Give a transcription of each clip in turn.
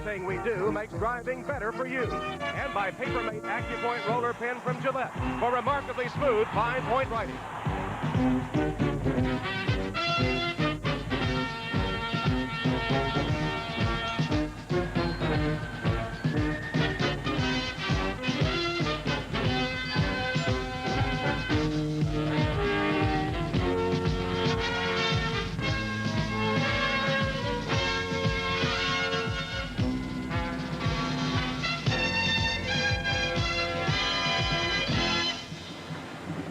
everything we do makes driving better for you. And by Papermate AccuPoint Roller Pen from Gillette for remarkably smooth, fine point writing.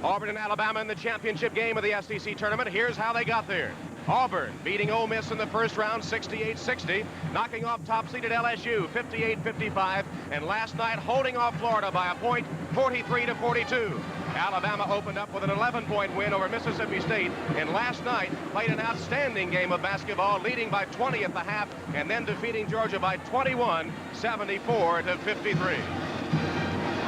Auburn and Alabama in the championship game of the SEC tournament. Here's how they got there. Auburn beating Ole Miss in the first round 68-60, knocking off top-seeded LSU 58-55, and last night holding off Florida by a point 43-42. Alabama opened up with an 11-point win over Mississippi State, and last night played an outstanding game of basketball, leading by 20 at the half, and then defeating Georgia by 21, 74-53.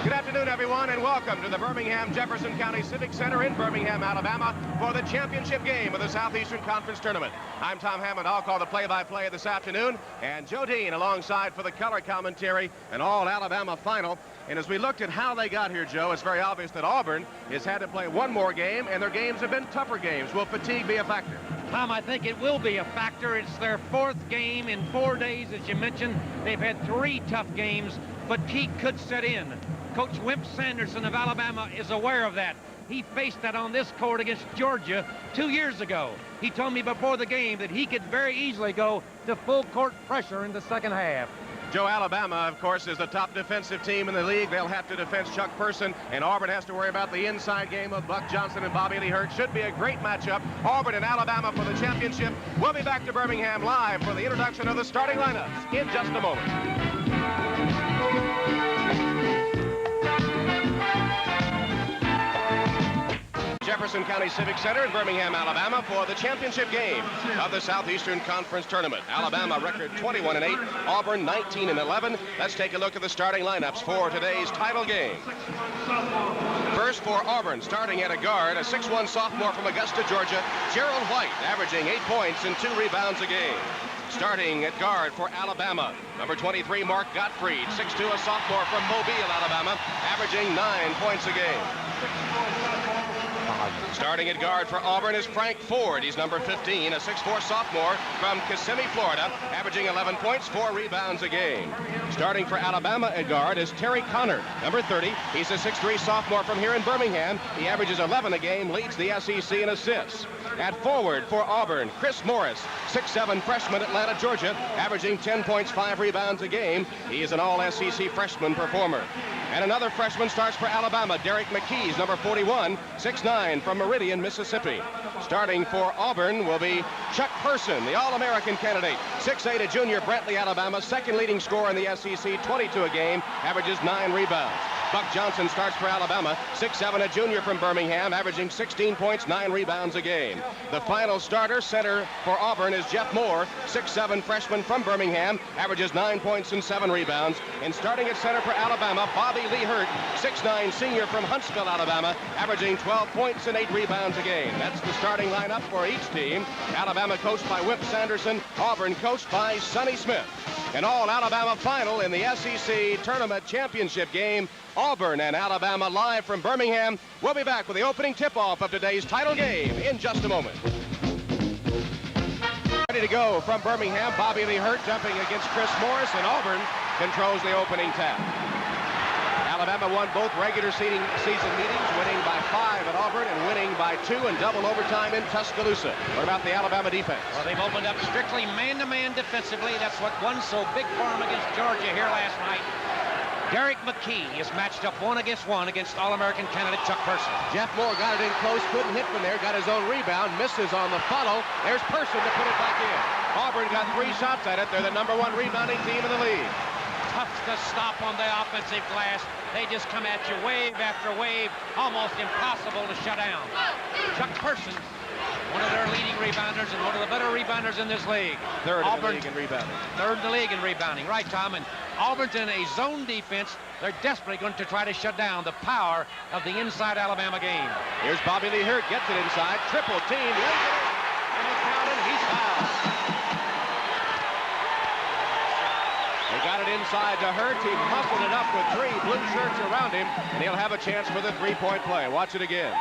Good afternoon, everyone, and welcome to the Birmingham Jefferson County Civic Center in Birmingham, Alabama, for the championship game of the Southeastern Conference Tournament. I'm Tom Hammond. I'll call the play-by-play this afternoon, and Joe Dean alongside for the color commentary, an all-Alabama final. And as we looked at how they got here, Joe, it's very obvious that Auburn has had to play one more game, and their games have been tougher games. Will fatigue be a factor? Tom, I think it will be a factor. It's their fourth game in 4 days, as you mentioned. They've had 3 tough games, but fatigue could set in. Coach Wimp Sanderson of Alabama is aware of that. He faced that on this court against Georgia 2 years ago. He told me before the game that he could very easily go to full court pressure in the second half. Joe, Alabama, of course, is the top defensive team in the league. They'll have to defend Chuck Person, and Auburn has to worry about the inside game of Buck Johnson and Bobby Lee Hurt. Should be a great matchup. Auburn and Alabama for the championship. We'll be back to Birmingham live for the introduction of the starting lineups in just a moment. Jefferson County Civic Center in Birmingham, Alabama for the championship game of the Southeastern Conference Tournament. Alabama record 21-8, Auburn 19-11. Let's take a look at the starting lineups for today's title game. First for Auburn, starting at a guard, a 6'1 sophomore from Augusta, Georgia, Gerald White, averaging 8 points and 2 rebounds a game. Starting at guard for Alabama, number 23, Mark Gottfried, 6'2", a sophomore from Mobile, Alabama, averaging 9 points a game. Starting at guard for Auburn is Frank Ford. He's number 15, a 6'4 sophomore from Kissimmee, Florida, averaging 11 points, 4 rebounds a game. Starting for Alabama at guard is Terry Connor, number 30. He's a 6'3 sophomore from here in Birmingham. He averages 11 a game, leads the SEC in assists. At forward for Auburn, Chris Morris, 6'7 freshman, Atlanta, Georgia, averaging 10 points, 5 rebounds a game. He is an all-SEC freshman performer. And another freshman starts for Alabama, Derek McKees, number 41, 6'9 from Meridian, Mississippi. Starting for Auburn will be Chuck Person, the All-American candidate, 6'8", a junior, Brantley, Alabama, second leading scorer in the SEC, 22 a game, averages 9 rebounds. Buck Johnson starts for Alabama, 6'7", a junior from Birmingham, averaging 16 points, 9 rebounds a game. The final starter, center for Auburn, is Jeff Moore, 6'7", freshman from Birmingham, averages 9 points and 7 rebounds. And starting at center for Alabama, Bobby Lee Hurt, 6'9", senior from Huntsville, Alabama, averaging 12 points and 8 rebounds a game. That's the starting lineup for each team. Alabama coached by Wimp Sanderson, Auburn coached by Sonny Smith. An all-Alabama final in the SEC Tournament Championship game. Auburn and Alabama live from Birmingham. We'll be back with the opening tip-off of today's title game in just a moment. Ready to go from Birmingham, Bobby Lee Hurt jumping against Chris Morris, and Auburn controls the opening tap. Alabama won both regular season meetings, winning by 5 at Auburn and winning by 2 in double overtime in Tuscaloosa. What about the Alabama defense? Well, they've opened up strictly man-to-man defensively. That's what won so big for them against Georgia here last night. Derek McKee is matched up 1-1 against All-American candidate Chuck Person. Jeff Moore got it in close, couldn't hit from there, got his own rebound, misses on the follow. There's Person to put it back in. Auburn got 3 shots at it. They're the #1 rebounding team in the league. Tough to stop on the offensive glass. They just come at you wave after wave, almost impossible to shut down. Chuck Person, one of their leading rebounders and one of the better rebounders in this league. Third in the league in rebounding. Third in the league in rebounding. Right, Tom. And Auburn's in a zone defense. They're desperately going to try to shut down the power of the inside Alabama game. Here's Bobby Lee Hurt, gets it inside, triple team, lays it in, and it's counted, he's fouled. They got it inside to Hurt. He muffled it up with 3 blue shirts around him, and he'll have a chance for the three-point play. Watch it again.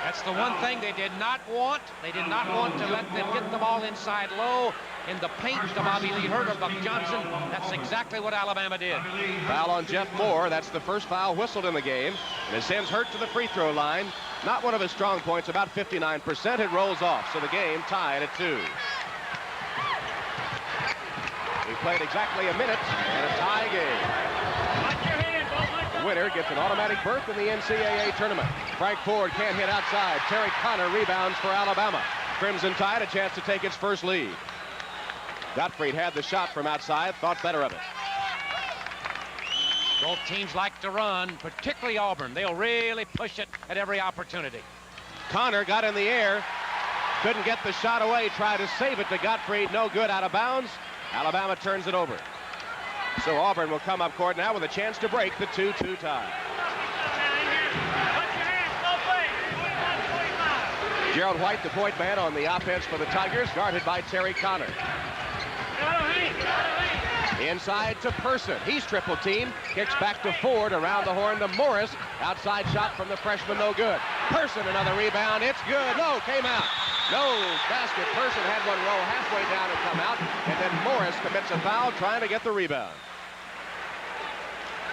That's the one thing they did not want. They did not want to let them get the ball inside low in the paint to Bobby Lee Hurt or Buck Johnson. That's exactly what Alabama did. Foul on Jeff Moore. That's the first foul whistled in the game. And it sends Hurt to the free throw line. Not one of his strong points, about 59%. It rolls off, so the game tied at 2. We played exactly a minute and a tie game. The winner gets an automatic berth in the NCAA tournament. Frank Ford can't hit outside. Terry Connor rebounds for Alabama. Crimson Tide a chance to take its first lead. Gottfried had the shot from outside, thought better of it. Both teams like to run, particularly Auburn. They'll really push it at every opportunity. Connor got in the air, couldn't get the shot away, tried to save it to Gottfried, no good, out of bounds. Alabama turns it over. So Auburn will come up court now with a chance to break the 2-2 tie. Gerald White, the point man on the offense for the Tigers, guarded by Terry Connor. Inside to Person. He's triple teamed. Kicks back to Ford, around the horn to Morris. Outside shot from the freshman, no good. Person, another rebound. It's good. No, came out. No basket. Person had one roll halfway down and come out. And then Morris commits a foul trying to get the rebound.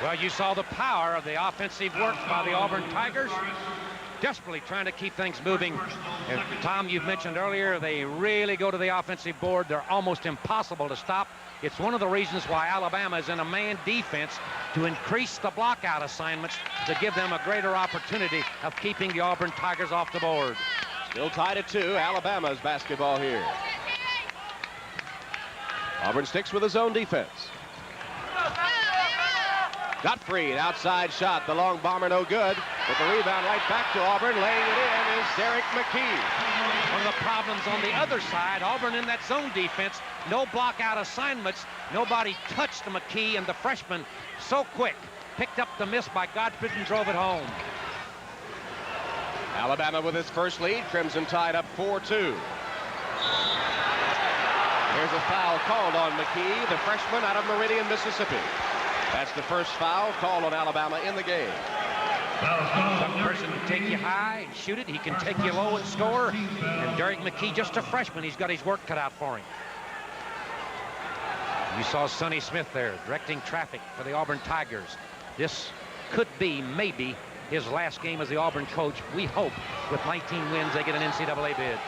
Well, you saw the power of the offensive work by the Auburn Tigers. Desperately trying to keep things moving. And Tom, you've mentioned earlier, they really go to the offensive board. They're almost impossible to stop. It's one of the reasons why Alabama is in a man defense, to increase the blockout assignments to give them a greater opportunity of keeping the Auburn Tigers off the board. Still tied at 2. Alabama's basketball here. Auburn sticks with his own defense. Gottfried, outside shot. The long bomber, no good. But the rebound right back to Auburn. Laying it in is Derek McKee. One of the problems on the other side, Auburn in that zone defense, no block-out assignments. Nobody touched McKee, and the freshman so quick. Picked up the miss by Gottfried and drove it home. Alabama with its first lead. Crimson Tide up 4-2. Here's a foul called on McKee, the freshman out of Meridian, Mississippi. That's the first foul called on Alabama in the game. Some person can take you high and shoot it. He can take you low and score. And Derek McKee, just a freshman, he's got his work cut out for him. You saw Sonny Smith there directing traffic for the Auburn Tigers. This could be maybe his last game as the Auburn coach. We hope with 19 wins they get an NCAA bid.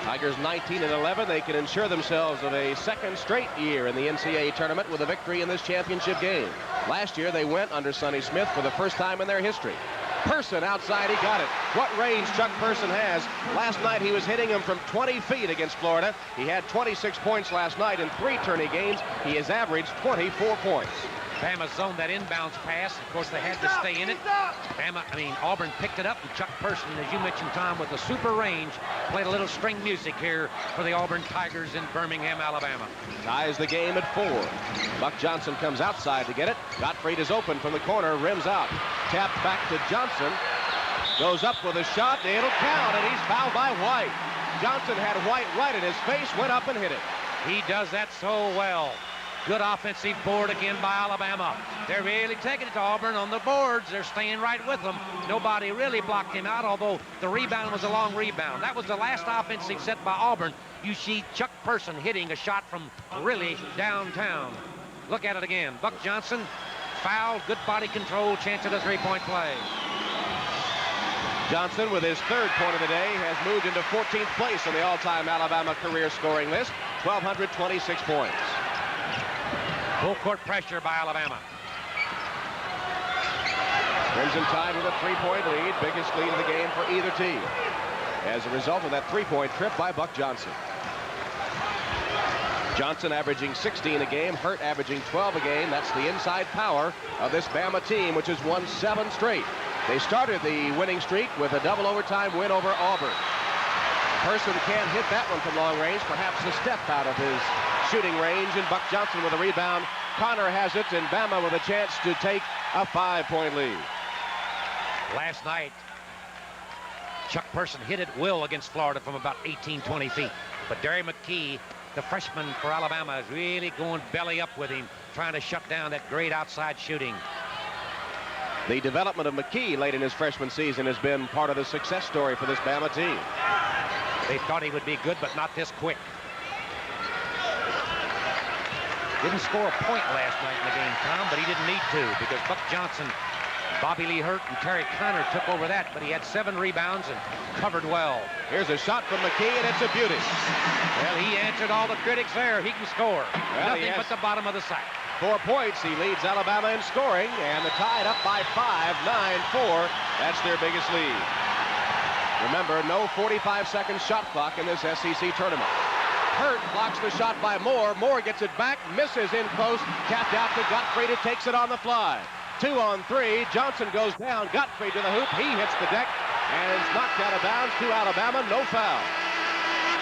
Tigers 19-11. They can ensure themselves of a second straight year in the NCAA tournament with a victory in this championship game. Last year they went under Sonny Smith for the first time in their history. Person outside, he got it. What range Chuck Person has. Last night he was hitting him from 20 feet against Florida. He had 26 points last night in 3 tourney games. He has averaged 24 points. Bama zoned that inbounds pass. Of course, they had to stay in it. Auburn picked it up, and Chuck Person, as you mentioned, Tom, with the super range, played a little string music here for the Auburn Tigers in Birmingham, Alabama. Ties the game at 4. Buck Johnson comes outside to get it. Gottfried is open from the corner, rims out. Tapped back to Johnson. Goes up with a shot. It'll count, and he's fouled by White. Johnson had White right in his face, went up and hit it. He does that so well. Good offensive board again by Alabama. They're really taking it to Auburn on the boards. They're staying right with them. Nobody really blocked him out, although the rebound was a long rebound. That was the last offensive set by Auburn. You see Chuck Person hitting a shot from really downtown. Look at it again. Buck Johnson, foul, good body control, chance at a three-point play. Johnson, with his 3rd point of the day, has moved into 14th place on the all-time Alabama career scoring list. 1,226 points. Full court pressure by Alabama. Crimson Tide with a 3-point lead, biggest lead of the game for either team, as a result of that 3-point trip by Buck Johnson. Johnson averaging 16 a game, Hurt averaging 12 a game. That's the inside power of this Bama team, which has won 7 straight. They started the winning streak with a double overtime win over Auburn. Person can't hit that one from long range, perhaps a step out of his shooting range, and Buck Johnson with a rebound. Connor has it, and Bama with a chance to take a 5-point lead. Last night, Chuck Person hit at will against Florida from about 18, 20 feet. But Derek McKee the freshman for Alabama, is really going belly up with him, trying to shut down that great outside shooting. The development of McKee late in his freshman season has been part of the success story for this Bama team. They thought he would be good, but not this quick. Didn't score a point last night in the game, Tom, but he didn't need to, because Buck Johnson, Bobby Lee Hurt, and Terry Connor took over that, but he had 7 rebounds and covered well. Here's a shot from McKee, and it's a beauty. Well, he answered all the critics there. He can score. Well, Nothing but the bottom of the sack. 4 points. He leads Alabama in scoring, and the Tide up by 5, 9-4. That's their biggest lead. Remember, no 45-second shot clock in this SEC tournament. Hurt blocks the shot by Moore. Moore gets it back, misses in close, tapped out to Gottfried, who takes it on the fly. 2 on 3. Johnson goes down. Gottfried to the hoop. He hits the deck and is knocked out of bounds to Alabama. No foul.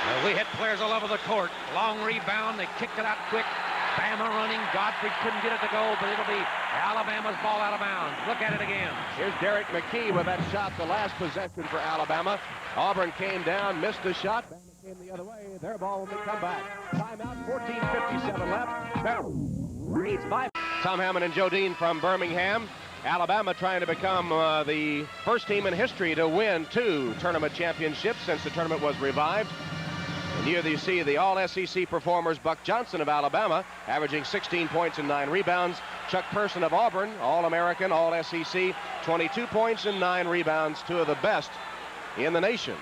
Well, we had players all over the court. Long rebound. They kicked it out quick. Bama running. Gottfried couldn't get it to go, but it'll be Alabama's ball out of bounds. Look at it again. Here's Derek McKee with that shot, the last possession for Alabama. Auburn came down, missed the shot. Bama came the other way. Their ball when they come back. Timeout, 14:57 left. Bama leads 5. Tom Hammond and Joe Dean from Birmingham. Alabama trying to become the first team in history to win 2 tournament championships since the tournament was revived. And here you see the all-SEC performers, Buck Johnson of Alabama, averaging 16 points and 9 rebounds. Chuck Person of Auburn, All-American, All-SEC, 22 points and 9 rebounds, 2 of the best in the nation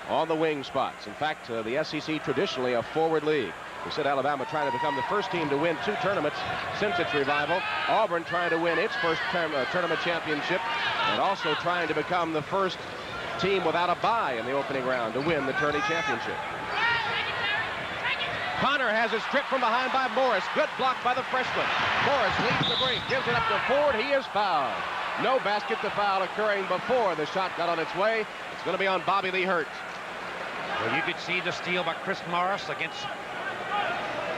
on the wing spots. In fact, the SEC traditionally a forward league. We said Alabama trying to become the first team to win 2 tournaments since its revival. Auburn trying to win its first tournament championship, and also trying to become the first team without a bye in the opening round to win the tourney championship. Connor has it stripped from behind by Morris. Good block by the freshman. Morris leads the break, gives it up to Ford. He is fouled. No basket to foul occurring before the shot got on its way. It's going to be on Bobby Lee Hurt. Well, you could see the steal by Chris Morris against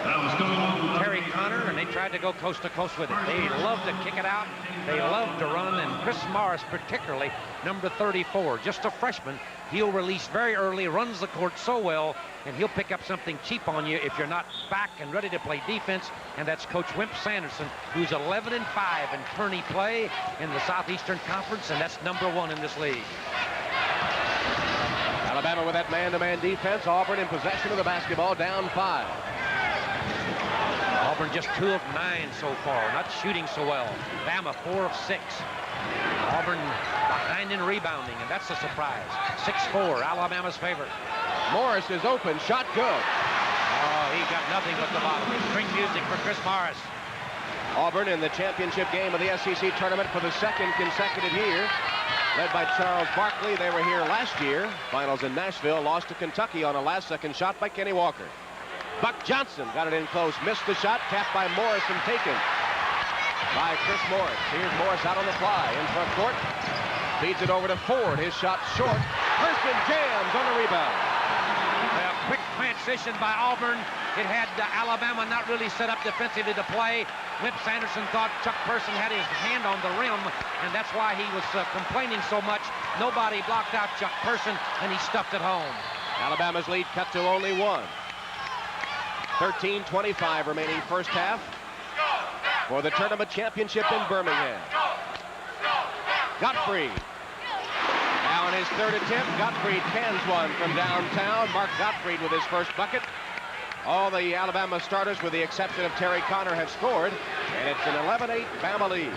Terry Connor, and they tried to go coast to coast with it. They love to kick it out. They love to run, and Chris Morris particularly, number 34, just a freshman. He'll release very early, runs the court so well, and he'll pick up something cheap on you if you're not back and ready to play defense. And that's Coach Wimp Sanderson, who's 11-5 in tourney play in the Southeastern Conference, and that's number 1 in this league. Alabama with that man-to-man defense. Auburn in possession of the basketball, down 5. Auburn just 2 of 9 so far, not shooting so well. Bama 4 of 6. Auburn behind in rebounding, and that's a surprise. 6-4, Alabama's favorite. Morris is open, shot good. Oh, he got nothing but the bottom. String music for Chris Morris. Auburn in the championship game of the SEC tournament for the 2nd consecutive year. Led by Charles Barkley. They were here last year. Finals in Nashville, lost to Kentucky on a last-second shot by Kenny Walker. Buck Johnson got it in close, missed the shot, tapped by Morris and taken by Chris Morris. Here's Morris out on the fly in front court. Feeds it over to Ford. His shot short. Hurston jams on the rebound. A quick transition by Auburn. It had Alabama not really set up defensively to play. Wimp Sanderson thought Chuck Person had his hand on the rim, and that's why he was complaining so much. Nobody blocked out Chuck Person, and he stuffed it home. Alabama's lead cut to only 1. 13:25 remaining first half for the tournament championship in Birmingham. Gottfried. Now in his 3rd attempt, Gottfried cans one from downtown. Mark Gottfried with his first bucket. All the Alabama starters, with the exception of Terry Connor, have scored, and it's an 11-8 Bama lead.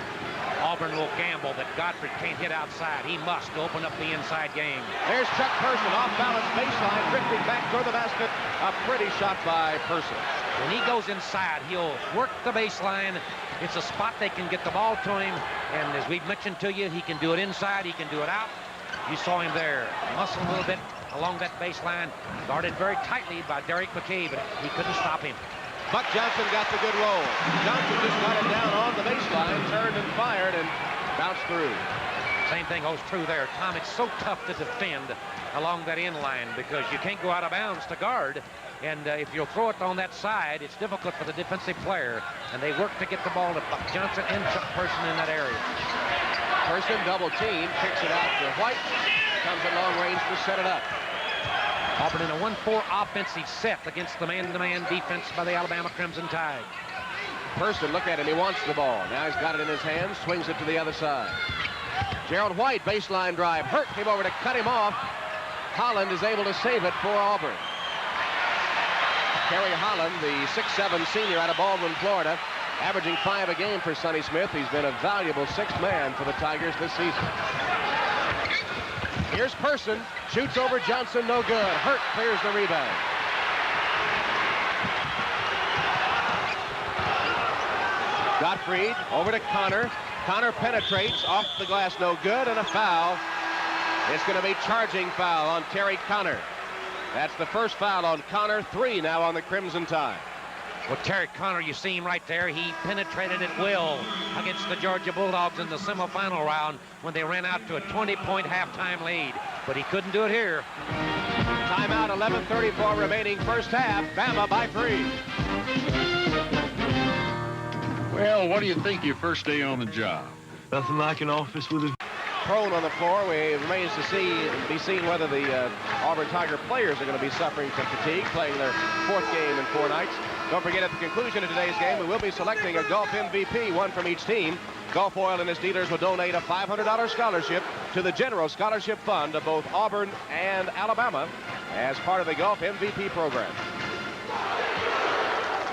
Auburn will gamble that Gottfried can't hit outside. He must open up the inside game. There's Chuck Person, off-balance baseline, drifting back toward the basket. A pretty shot by Person. When he goes inside, he'll work the baseline. It's a spot they can get the ball to him, and as we've mentioned to you, he can do it inside, he can do it out. You saw him there, muscle a little bit along that baseline, guarded very tightly by Derek McKee, but he couldn't stop him. Buck Johnson got the good roll. Johnson just got it down on the baseline, turned and fired, and bounced through. Same thing holds true there, Tom. It's so tough to defend along that end line because you can't go out of bounds to guard. And if you'll throw it on that side, it's difficult for the defensive player. And they work to get the ball to Buck Johnson and Chuck Person in that area. Person double team, kicks it out to White. Comes at long range to set it up. Auburn in a 1-4 offensive set against the man-to-man defense by the Alabama Crimson Tide. Person, look at him. He wants the ball. Now he's got it in his hands, swings it to the other side. Gerald White, baseline drive. Hurt came over to cut him off. Holland is able to save it for Auburn. Kerry Holland, the 6'7" senior out of Baldwin, Florida, averaging 5 a game for Sonny Smith. He's been a valuable 6th man for the Tigers this season. Here's Person, shoots over Johnson, no good. Hurt clears the rebound. Gottfried over to Connor. Connor penetrates off the glass, no good, and a foul. It's going to be charging foul on Terry Connor. That's the first foul on Connor, 3 now on the Crimson Tide. Well, Terry Connor, you see him right there. He penetrated at will against the Georgia Bulldogs in the semifinal round when they ran out to a 20-point halftime lead. But he couldn't do it here. Timeout, 11:34 remaining first half. Bama by 3. Well, what do you think your first day on the job? Nothing like an office with a... Prone on the floor. It remains to be seen whether the Auburn Tiger players are going to be suffering from fatigue, playing their 4th game in 4 nights. Don't forget, at the conclusion of today's game, we will be selecting a golf MVP, one from each team. Gulf Oil and its dealers will donate a $500 scholarship to the General Scholarship Fund of both Auburn and Alabama as part of the Golf MVP program.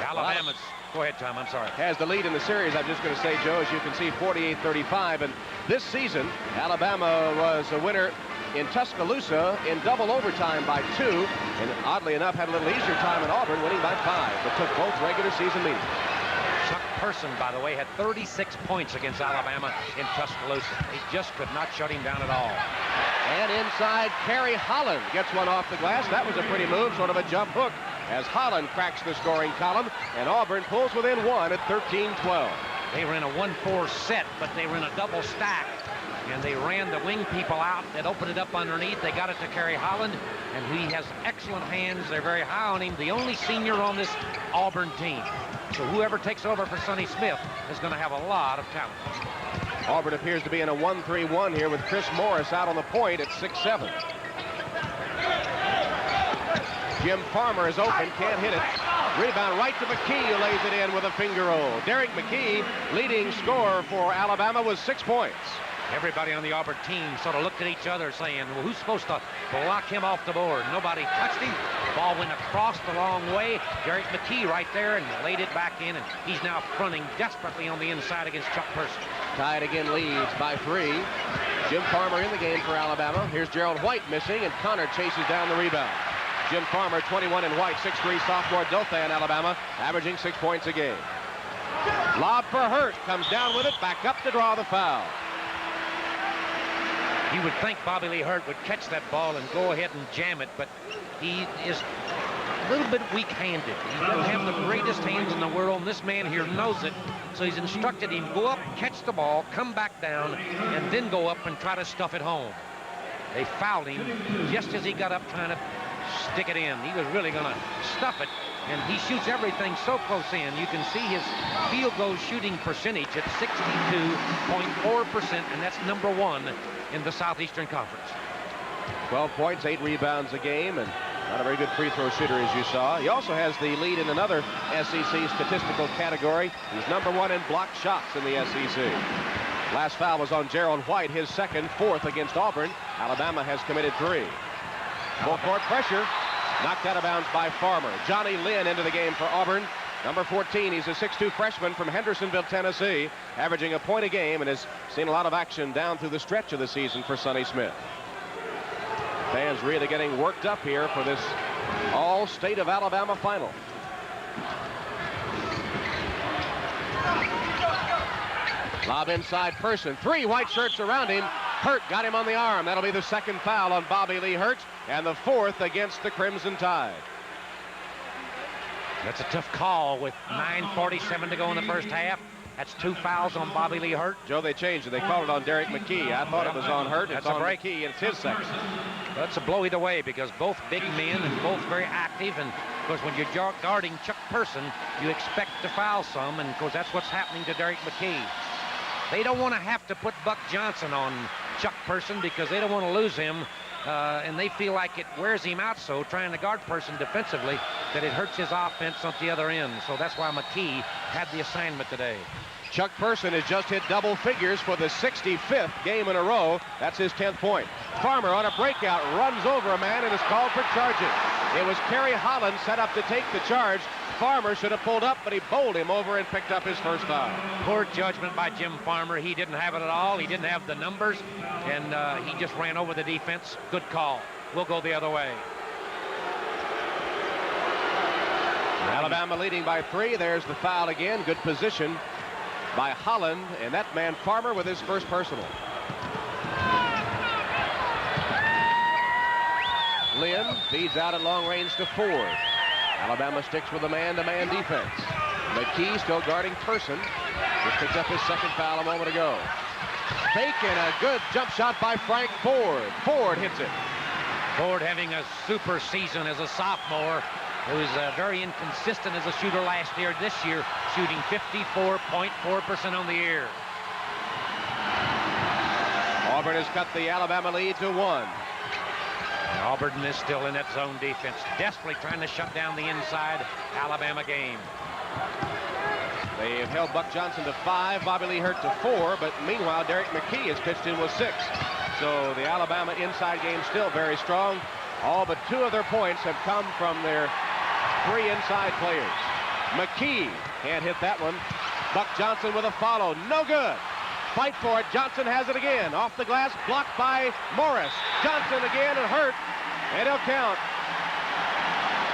Alabama's... Go ahead, Tom. I'm sorry. Has the lead in the series. I'm just going to say, Joe, as you can see, 48-35. And this season, Alabama was a winner in Tuscaloosa in double overtime by 2. And oddly enough, had a little easier time in Auburn, winning by 5, but took both regular season meetings. Chuck Person, by the way, had 36 points against Alabama in Tuscaloosa. They just could not shut him down at all. And inside, Kerry Holland gets one off the glass. That was a pretty move, sort of a jump hook, as Holland cracks the scoring column, and Auburn pulls within 1 at 13-12. They were in a 1-4 set, but they were in a double stack, and they ran the wing people out that opened it up underneath. They got it to Kerry Holland, and he has excellent hands. They're very high on him, the only senior on this Auburn team. So whoever takes over for Sonny Smith is going to have a lot of talent. Auburn appears to be in a 1-3-1 here with Chris Morris out on the point at 6'7". Jim Farmer is open, can't hit it. Rebound right to McKee, who lays it in with a finger roll. Derek McKee, leading scorer for Alabama, with 6 points. Everybody on the Auburn team sort of looked at each other saying, well, who's supposed to block him off the board? Nobody touched him. The ball went across the long way. Derek McKee right there and laid it back in, and he's now fronting desperately on the inside against Chuck Person. Tide again leads by 3. Jim Farmer in the game for Alabama. Here's Gerald White missing, and Connor chases down the rebound. Jim Farmer, 21 in white, 6'3", sophomore, Dothan, Alabama, averaging 6 points a game. Lob for Hurt, comes down with it, back up to draw the foul. You would think Bobby Lee Hurt would catch that ball and go ahead and jam it, but he is a little bit weak-handed. He doesn't have the greatest hands in the world, and this man here knows it. So he's instructed him, go up, catch the ball, come back down, and then go up and try to stuff it home. They fouled him just as he got up trying to stick it in. He was really going to stuff it, and he shoots everything so close in. You can see his field goal shooting percentage at 62.4%, and that's #1 in the Southeastern Conference. 12 points, 8 rebounds a game, and not a very good free throw shooter, as you saw. He also has the lead in another SEC statistical category. He's #1 in blocked shots in the SEC. Last foul was on Gerald White, his second, 4th against Auburn. Alabama has committed 3. Full court pressure, knocked out of bounds by Farmer. Johnny Lynn into the game for Auburn. Number 14, he's a 6'2" freshman from Hendersonville, Tennessee, averaging a point a game and has seen a lot of action down through the stretch of the season for Sonny Smith. Fans really getting worked up here for this all-state of Alabama final. Lob inside, Person. 3 white shirts around him. Hurt got him on the arm. That'll be the second foul on Bobby Lee Hurt, and the 4th against the Crimson Tide. That's a tough call with 9:47 to go in the first half. That's 2 fouls on Bobby Lee Hurt. Joe, they changed it. They called it on Derek McKee. I thought it was on Hurt. It's on McKee. It's his second. That's a blow either way because both big men and both very active. And, of course, when you're guarding Chuck Person, you expect to foul some. And, of course, that's what's happening to Derek McKee. They don't want to have to put Buck Johnson on Chuck Person because they don't want to lose him and they feel like it wears him out so, trying to guard person defensively, that it hurts his offense on the other end. So that's why McKee had the assignment today. Chuck Person has just hit double figures for the 65th game in a row. That's his 10th point. Farmer on a breakout runs over a man and is called for charging. It was Kerry Holland set up to take the charge. Farmer should have pulled up, but he bowled him over and picked up his first foul. Poor judgment by Jim Farmer. He didn't have it at all. He didn't have the numbers, and he just ran over the defense. Good call. We'll go the other way. Alabama leading by 3. There's the foul again. Good position by Holland, and that man Farmer with his first personal. Lynn feeds out at long range to Ford. Alabama sticks with a man-to-man defense. McKee still guarding Person. Just picked up his second foul a moment ago. Fake and a good jump shot by Frank Ford. Ford hits it. Ford having a super season as a sophomore. He was very inconsistent as a shooter last year. This year, shooting 54.4% on the year. Auburn has cut the Alabama lead to 1. Auburn is still in that zone defense, desperately trying to shut down the inside Alabama game. They have held Buck Johnson to 5, Bobby Lee Hurt to 4, but meanwhile, Derek McKee has pitched in with 6. So the Alabama inside game still very strong. All but 2 of their points have come from their 3 inside players. McKee can't hit that one. Buck Johnson with a follow, no good. Fight for it, Johnson has it again. Off the glass, blocked by Morris. Johnson again and Hurt, and he'll count.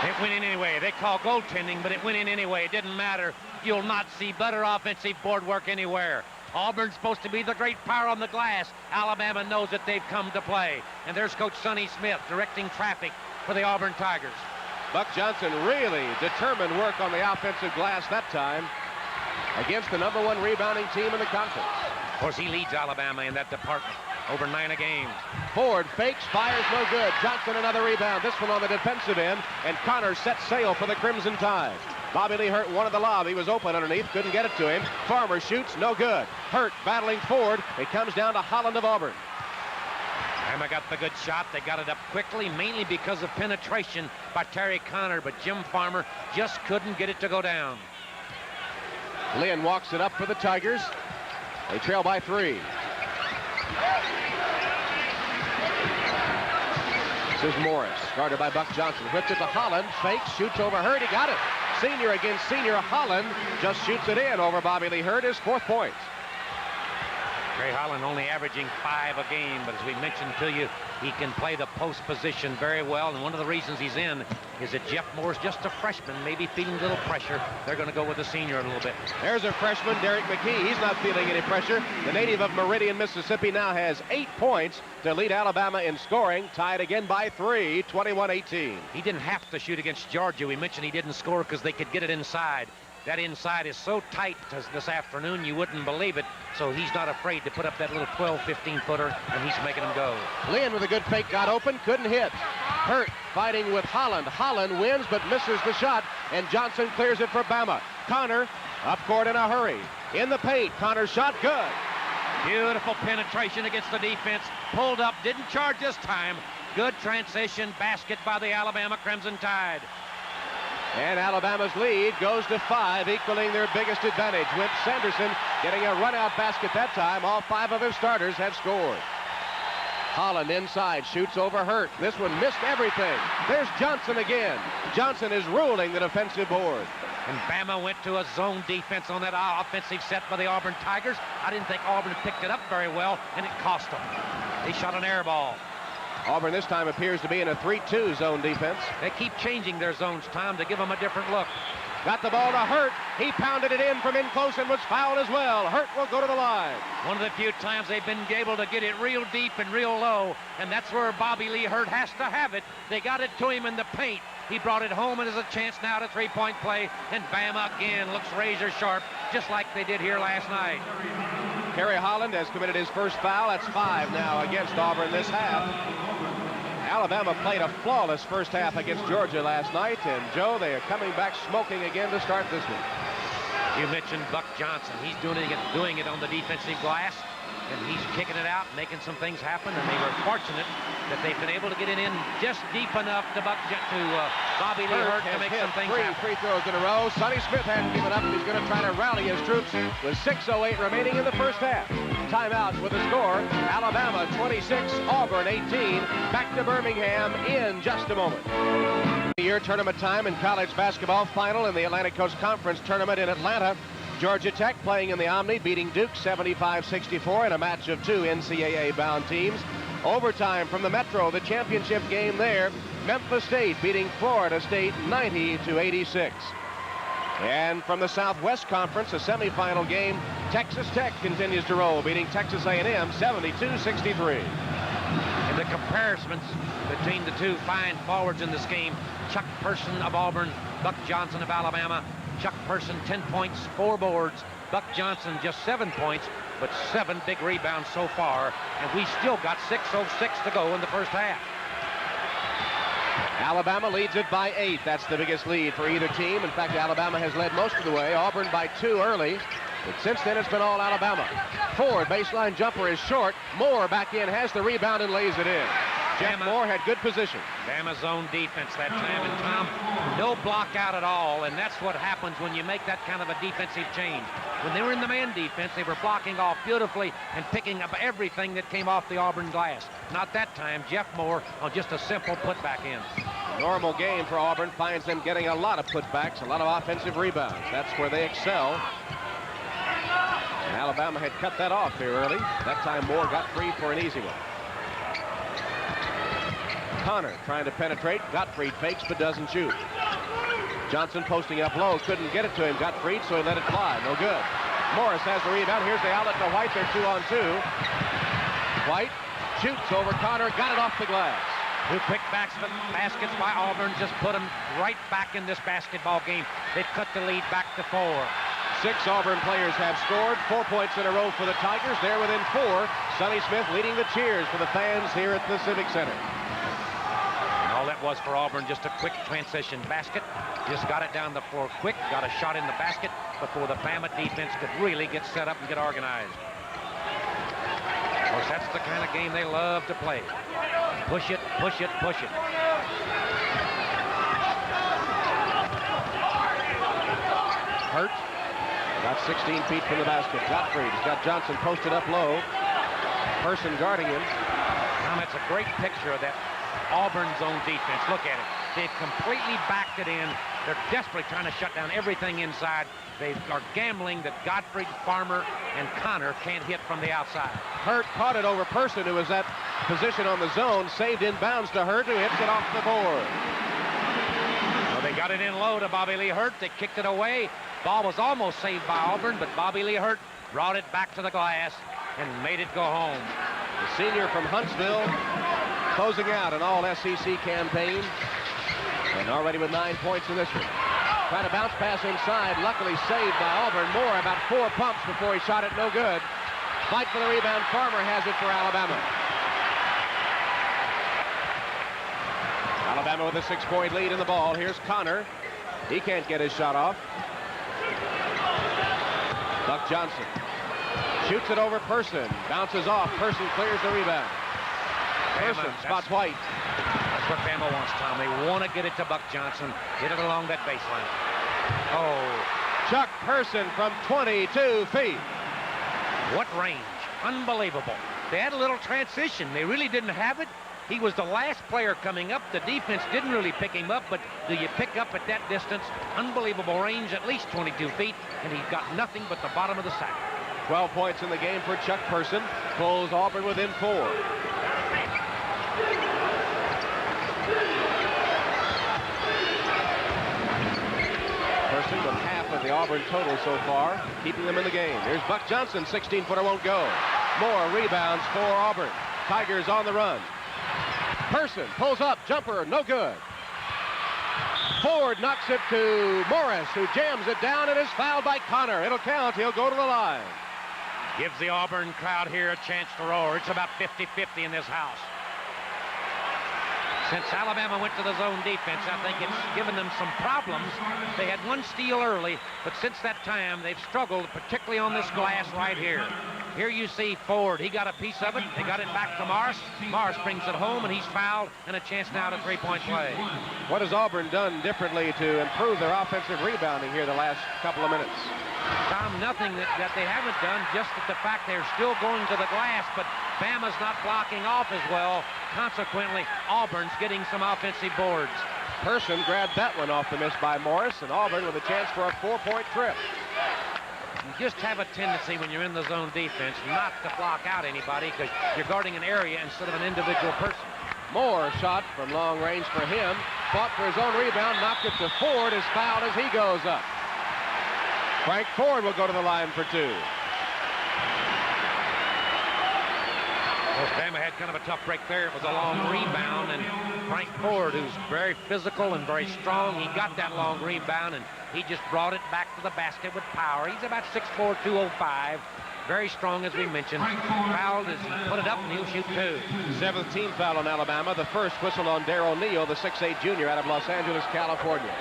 It went in anyway. They call goaltending, but it went in anyway. It didn't matter. You'll not see better offensive board work anywhere. Auburn's supposed to be the great power on the glass. Alabama knows that they've come to play. And there's Coach Sonny Smith directing traffic for the Auburn Tigers. Buck Johnson really determined work on the offensive glass that time against the #1 rebounding team in the conference. Of course, he leads Alabama in that department. Over 9 a game. Ford fakes, fires, no good. Johnson another rebound. This one on the defensive end, and Connor sets sail for the Crimson Tide. Bobby Lee Hurt wanted the lob. He was open underneath, couldn't get it to him. Farmer shoots, no good. Hurt battling Ford. It comes down to Holland of Auburn. Alabama got the good shot. They got it up quickly, mainly because of penetration by Terry Connor, but Jim Farmer just couldn't get it to go down. Lynn walks it up for the Tigers. They trail by 3. This is Morris, guarded by Buck Johnson. Whipped it to Holland, fakes, shoots over Hurt. He got it. Senior against senior. Holland just shoots it in over Bobby Lee Hurt, his 4th point. Trey Holland only averaging 5 a game, but as we mentioned to you, he can play the post position very well, and one of the reasons he's in is that Jeff Moore's just a freshman, maybe feeling a little pressure. They're going to go with the senior a little bit. There's a freshman, Derek McKee. He's not feeling any pressure. The native of Meridian, Mississippi, now has 8 points to lead Alabama in scoring, tied again by 3, 21-18. He didn't have to shoot against Georgia. We mentioned he didn't score because they could get it inside. That inside is so tight this afternoon, you wouldn't believe it. So he's not afraid to put up that little 12, 15-footer, and he's making them go. Lynn with a good fake, got open, couldn't hit. Hurt fighting with Holland. Holland wins but misses the shot, and Johnson clears it for Bama. Connor up court in a hurry. In the paint, Connor's shot, good. Beautiful penetration against the defense. Pulled up, didn't charge this time. Good transition basket by the Alabama Crimson Tide. And Alabama's lead goes to 5, equaling their biggest advantage. Wimp Sanderson getting a run-out basket that time. All 5 of their starters have scored. Holland inside, shoots over Hurt. This one missed everything. There's Johnson again. Johnson is ruling the defensive board. And Bama went to a zone defense on that offensive set by the Auburn Tigers. I didn't think Auburn picked it up very well, and it cost them. They shot an air ball. Auburn this time appears to be in a 3-2 zone defense. They keep changing their zones, Tom, to give them a different look. Got the ball to Hurt. He pounded it in from in close and was fouled as well. Hurt will go to the line. One of the few times they've been able to get it real deep and real low, and that's where Bobby Lee Hurt has to have it. They got it to him in the paint. He brought it home, and there's a chance now to 3-point play, and Bama again looks razor sharp, just like they did here last night. Kerry Holland has committed his first foul. That's 5 now against Auburn this half. Alabama played a flawless first half against Georgia last night, and Joe, they are coming back smoking again to start this one. You mentioned Buck Johnson. He's doing it on the defensive glass. and he's kicking it out, making some things happen, and they were fortunate that they've been able to get it in just deep enough to Bobby Lee Hurt to make some things happen. 3 free throws in a row. Sonny Smith hadn't given up. He's going to try to rally his troops with 6:08 remaining in the first half. Timeouts with the score. Alabama 26, Auburn 18. Back to Birmingham in just a moment. Year tournament time in college basketball final in the Atlantic Coast Conference tournament in Atlanta. Georgia Tech playing in the Omni, beating Duke 75-64 in a match of 2 NCAA-bound teams. Overtime from the Metro, the championship game there. Memphis State beating Florida State 90-86. And from the Southwest Conference, a semifinal game, Texas Tech continues to roll, beating Texas A&M 72-63. And the comparisons between the two fine forwards in this game, Chuck Person of Auburn, Buck Johnson of Alabama. Chuck Person 10 points, 4 boards. Buck Johnson just 7 points, but 7 big rebounds so far, and we still got 6:06 to go in the first half. Alabama leads it by 8. That's the biggest lead for either team. In fact, Alabama has led most of the way. Auburn by 2 early, but since then it's been all Alabama. Ford, baseline jumper is short. Moore back in, has the rebound and lays it in. Jeff Moore had good position. Bama's zone defense that time, and Tom, no block out at all, and that's what happens when you make that kind of a defensive change. When they were in the man defense, they were blocking off beautifully and picking up everything that came off the Auburn glass. Not that time. Jeff Moore on just a simple putback in. Normal game for Auburn finds them getting a lot of putbacks, a lot of offensive rebounds. That's where they excel. And Alabama had cut that off here early. That time Moore got free for an easy one. Connor trying to penetrate. Gottfried fakes but doesn't shoot. Johnson posting up low. Couldn't get it to him. Gottfried, so he let it fly. No good. Morris has the rebound. Here's the outlet to White. They're 2-on-2. White shoots over Connor. Got it off the glass. 2 quick baskets by Auburn just put them right back in this basketball game. They've cut the lead back to 4. 6 Auburn players have scored. 4 points in a row for the Tigers. They're within 4. Sonny Smith leading the cheers for the fans here at the Civic Center. All that was for Auburn, just a quick transition basket. Just got it down the floor quick, got a shot in the basket before the Bama defense could really get set up and get organized. Of course, that's the kind of game they love to play. Push it, push it, push it. Hurt. About 16 feet from the basket. Gottfried has got Johnson posted up low. Person guarding him. Tom, it's a great picture of that Auburn zone defense. Look at it. They've completely backed it in. They're desperately trying to shut down everything inside. They are gambling that Gottfried, Farmer, and Connor can't hit from the outside. Hurt caught it over Person, who was at position on the zone. Saved inbounds to Hurt, who hits it off the board. Well, they got it in low to Bobby Lee Hurt. They kicked it away. Ball was almost saved by Auburn, but Bobby Lee Hurt brought it back to the glass and made it go home. The senior from Huntsville closing out an all-SEC campaign, and already with 9 points in this one. Trying to bounce pass inside, luckily saved by Auburn. Moore about 4 pumps before he shot it, no good. Fight for the rebound, Farmer has it for Alabama. Alabama with a 6-point lead in the ball. Here's Connor. He can't get his shot off. Buck Johnson shoots it over Person, bounces off. Person clears the rebound. Person spots White. That's what Bama wants, Tom. They want to get it to Buck Johnson. Get it along that baseline. Oh. Chuck Person from 22 feet. What range. Unbelievable. They had a little transition. They really didn't have it. He was the last player coming up. The defense didn't really pick him up, but do you pick up at that distance? Unbelievable range, at least 22 feet, and he got nothing but the bottom of the sack. 12 points in the game for Chuck Person. Pulls Auburn within 4. Person with half of the Auburn total so far, keeping them in the game. Here's Buck Johnson, 16-footer won't go. More rebounds for Auburn. Tigers on the run. Person pulls up, jumper, no good. Ford knocks it to Morris, who jams it down and is fouled by Connor. It'll count, he'll go to the line. Gives the Auburn crowd here a chance to roar. It's about 50-50 in this house. Since Alabama went to the zone defense, I think it's given them some problems. They had one steal early, but since that time, they've struggled, particularly on this glass right here. Here you see Ford. He got a piece of it. They got it back to Morris. Morris brings it home, and he's fouled, and a chance now to three-point play. What has Auburn done differently to improve their offensive rebounding here the last couple of minutes? Tom, nothing that they haven't done, just that the fact they're still going to the glass, but Bama's not blocking off as well. Consequently, Auburn's getting some offensive boards. Person grabbed that one off the miss by Morris, and Auburn with a chance for a 4-point trip. You just have a tendency when you're in the zone defense not to block out anybody because you're guarding an area instead of an individual person. Moore shot from long range for him. Fought for his own rebound, knocked it to Ford, is fouled as he goes up. Frank Ford will go to the line for two. Well, Bama had kind of a tough break there. It was a long rebound, and Frank Ford, who's very physical and very strong, he got that long rebound, and he just brought it back to the basket with power. He's about 6'4", 205. Very strong, as we mentioned. Fouled as he put it up, and he'll shoot two. 7th team foul on Alabama. The first whistle on Darryl Neal, the 6'8" junior out of Los Angeles, California.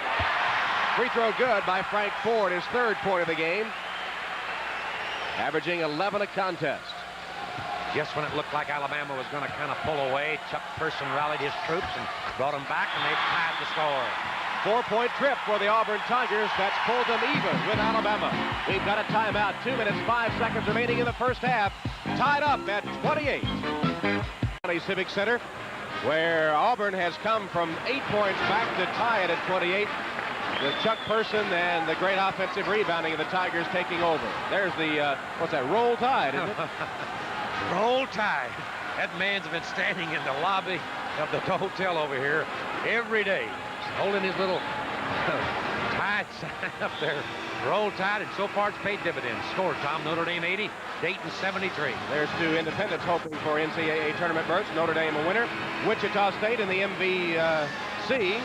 Free throw good by Frank Ford, his third point of the game. Averaging 11 a contest. Just when it looked like Alabama was going to kind of pull away, Chuck Person rallied his troops and brought them back, and they've tied the score. 4-point trip for the Auburn Tigers. That's pulled them even with Alabama. We've got a timeout. 2 minutes, 5 seconds remaining in the first half. Tied up at 28. Civic Center, where Auburn has come from 8 points back to tie it at 28. With Chuck Person and the great offensive rebounding of the Tigers taking over. There's the, what's that, roll tide, isn't it? Roll Tide. That man's been standing in the lobby of the hotel over here every day, holding his little Tide sign up there. Roll Tide, and so far it's paid dividends. Score, Tom, Notre Dame 80, Dayton 73. There's two independents hoping for NCAA tournament berths. Notre Dame a winner. Wichita State in the MVC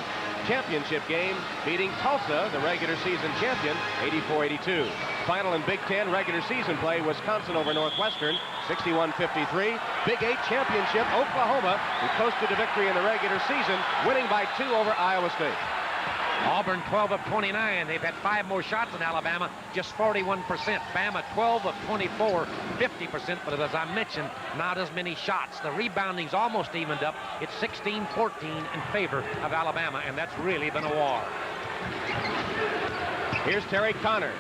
championship game, beating Tulsa, the regular season champion, 84-82. Final in Big Ten regular season play, Wisconsin over Northwestern, 61-53. Big 8 championship, Oklahoma, who coasted to victory in the regular season, winning by 2 over Iowa State. Auburn 12 of 29. They've had 5 more shots than Alabama, just 41%. Bama 12 of 24, 50%, but as I mentioned, not as many shots. The rebounding's almost evened up. It's 16-14 in favor of Alabama, and that's really been a war. Here's Terry Connor.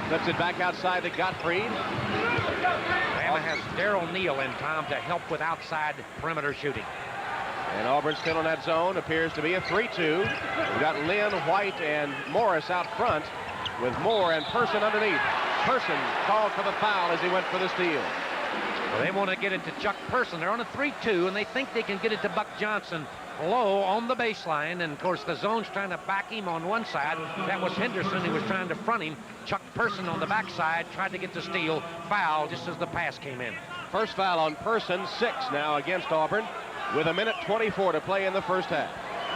Flips it back outside to Gottfried. Bama has Darryl Neal in time to help with outside perimeter shooting. And Auburn still in that zone. Appears to be a 3-2. We've got Lynn, White, and Morris out front with Moore and Person underneath. Person called for the foul as he went for the steal. Well, they want to get it to Chuck Person. They're on a 3-2, and they think they can get it to Buck Johnson low on the baseline. And, of course, the zone's trying to back him on one side. That was Henderson who was trying to front him. Chuck Person on the backside tried to get the steal. Foul just as the pass came in. First foul on Person, 6 now against Auburn, with 1:24 to play in the first half.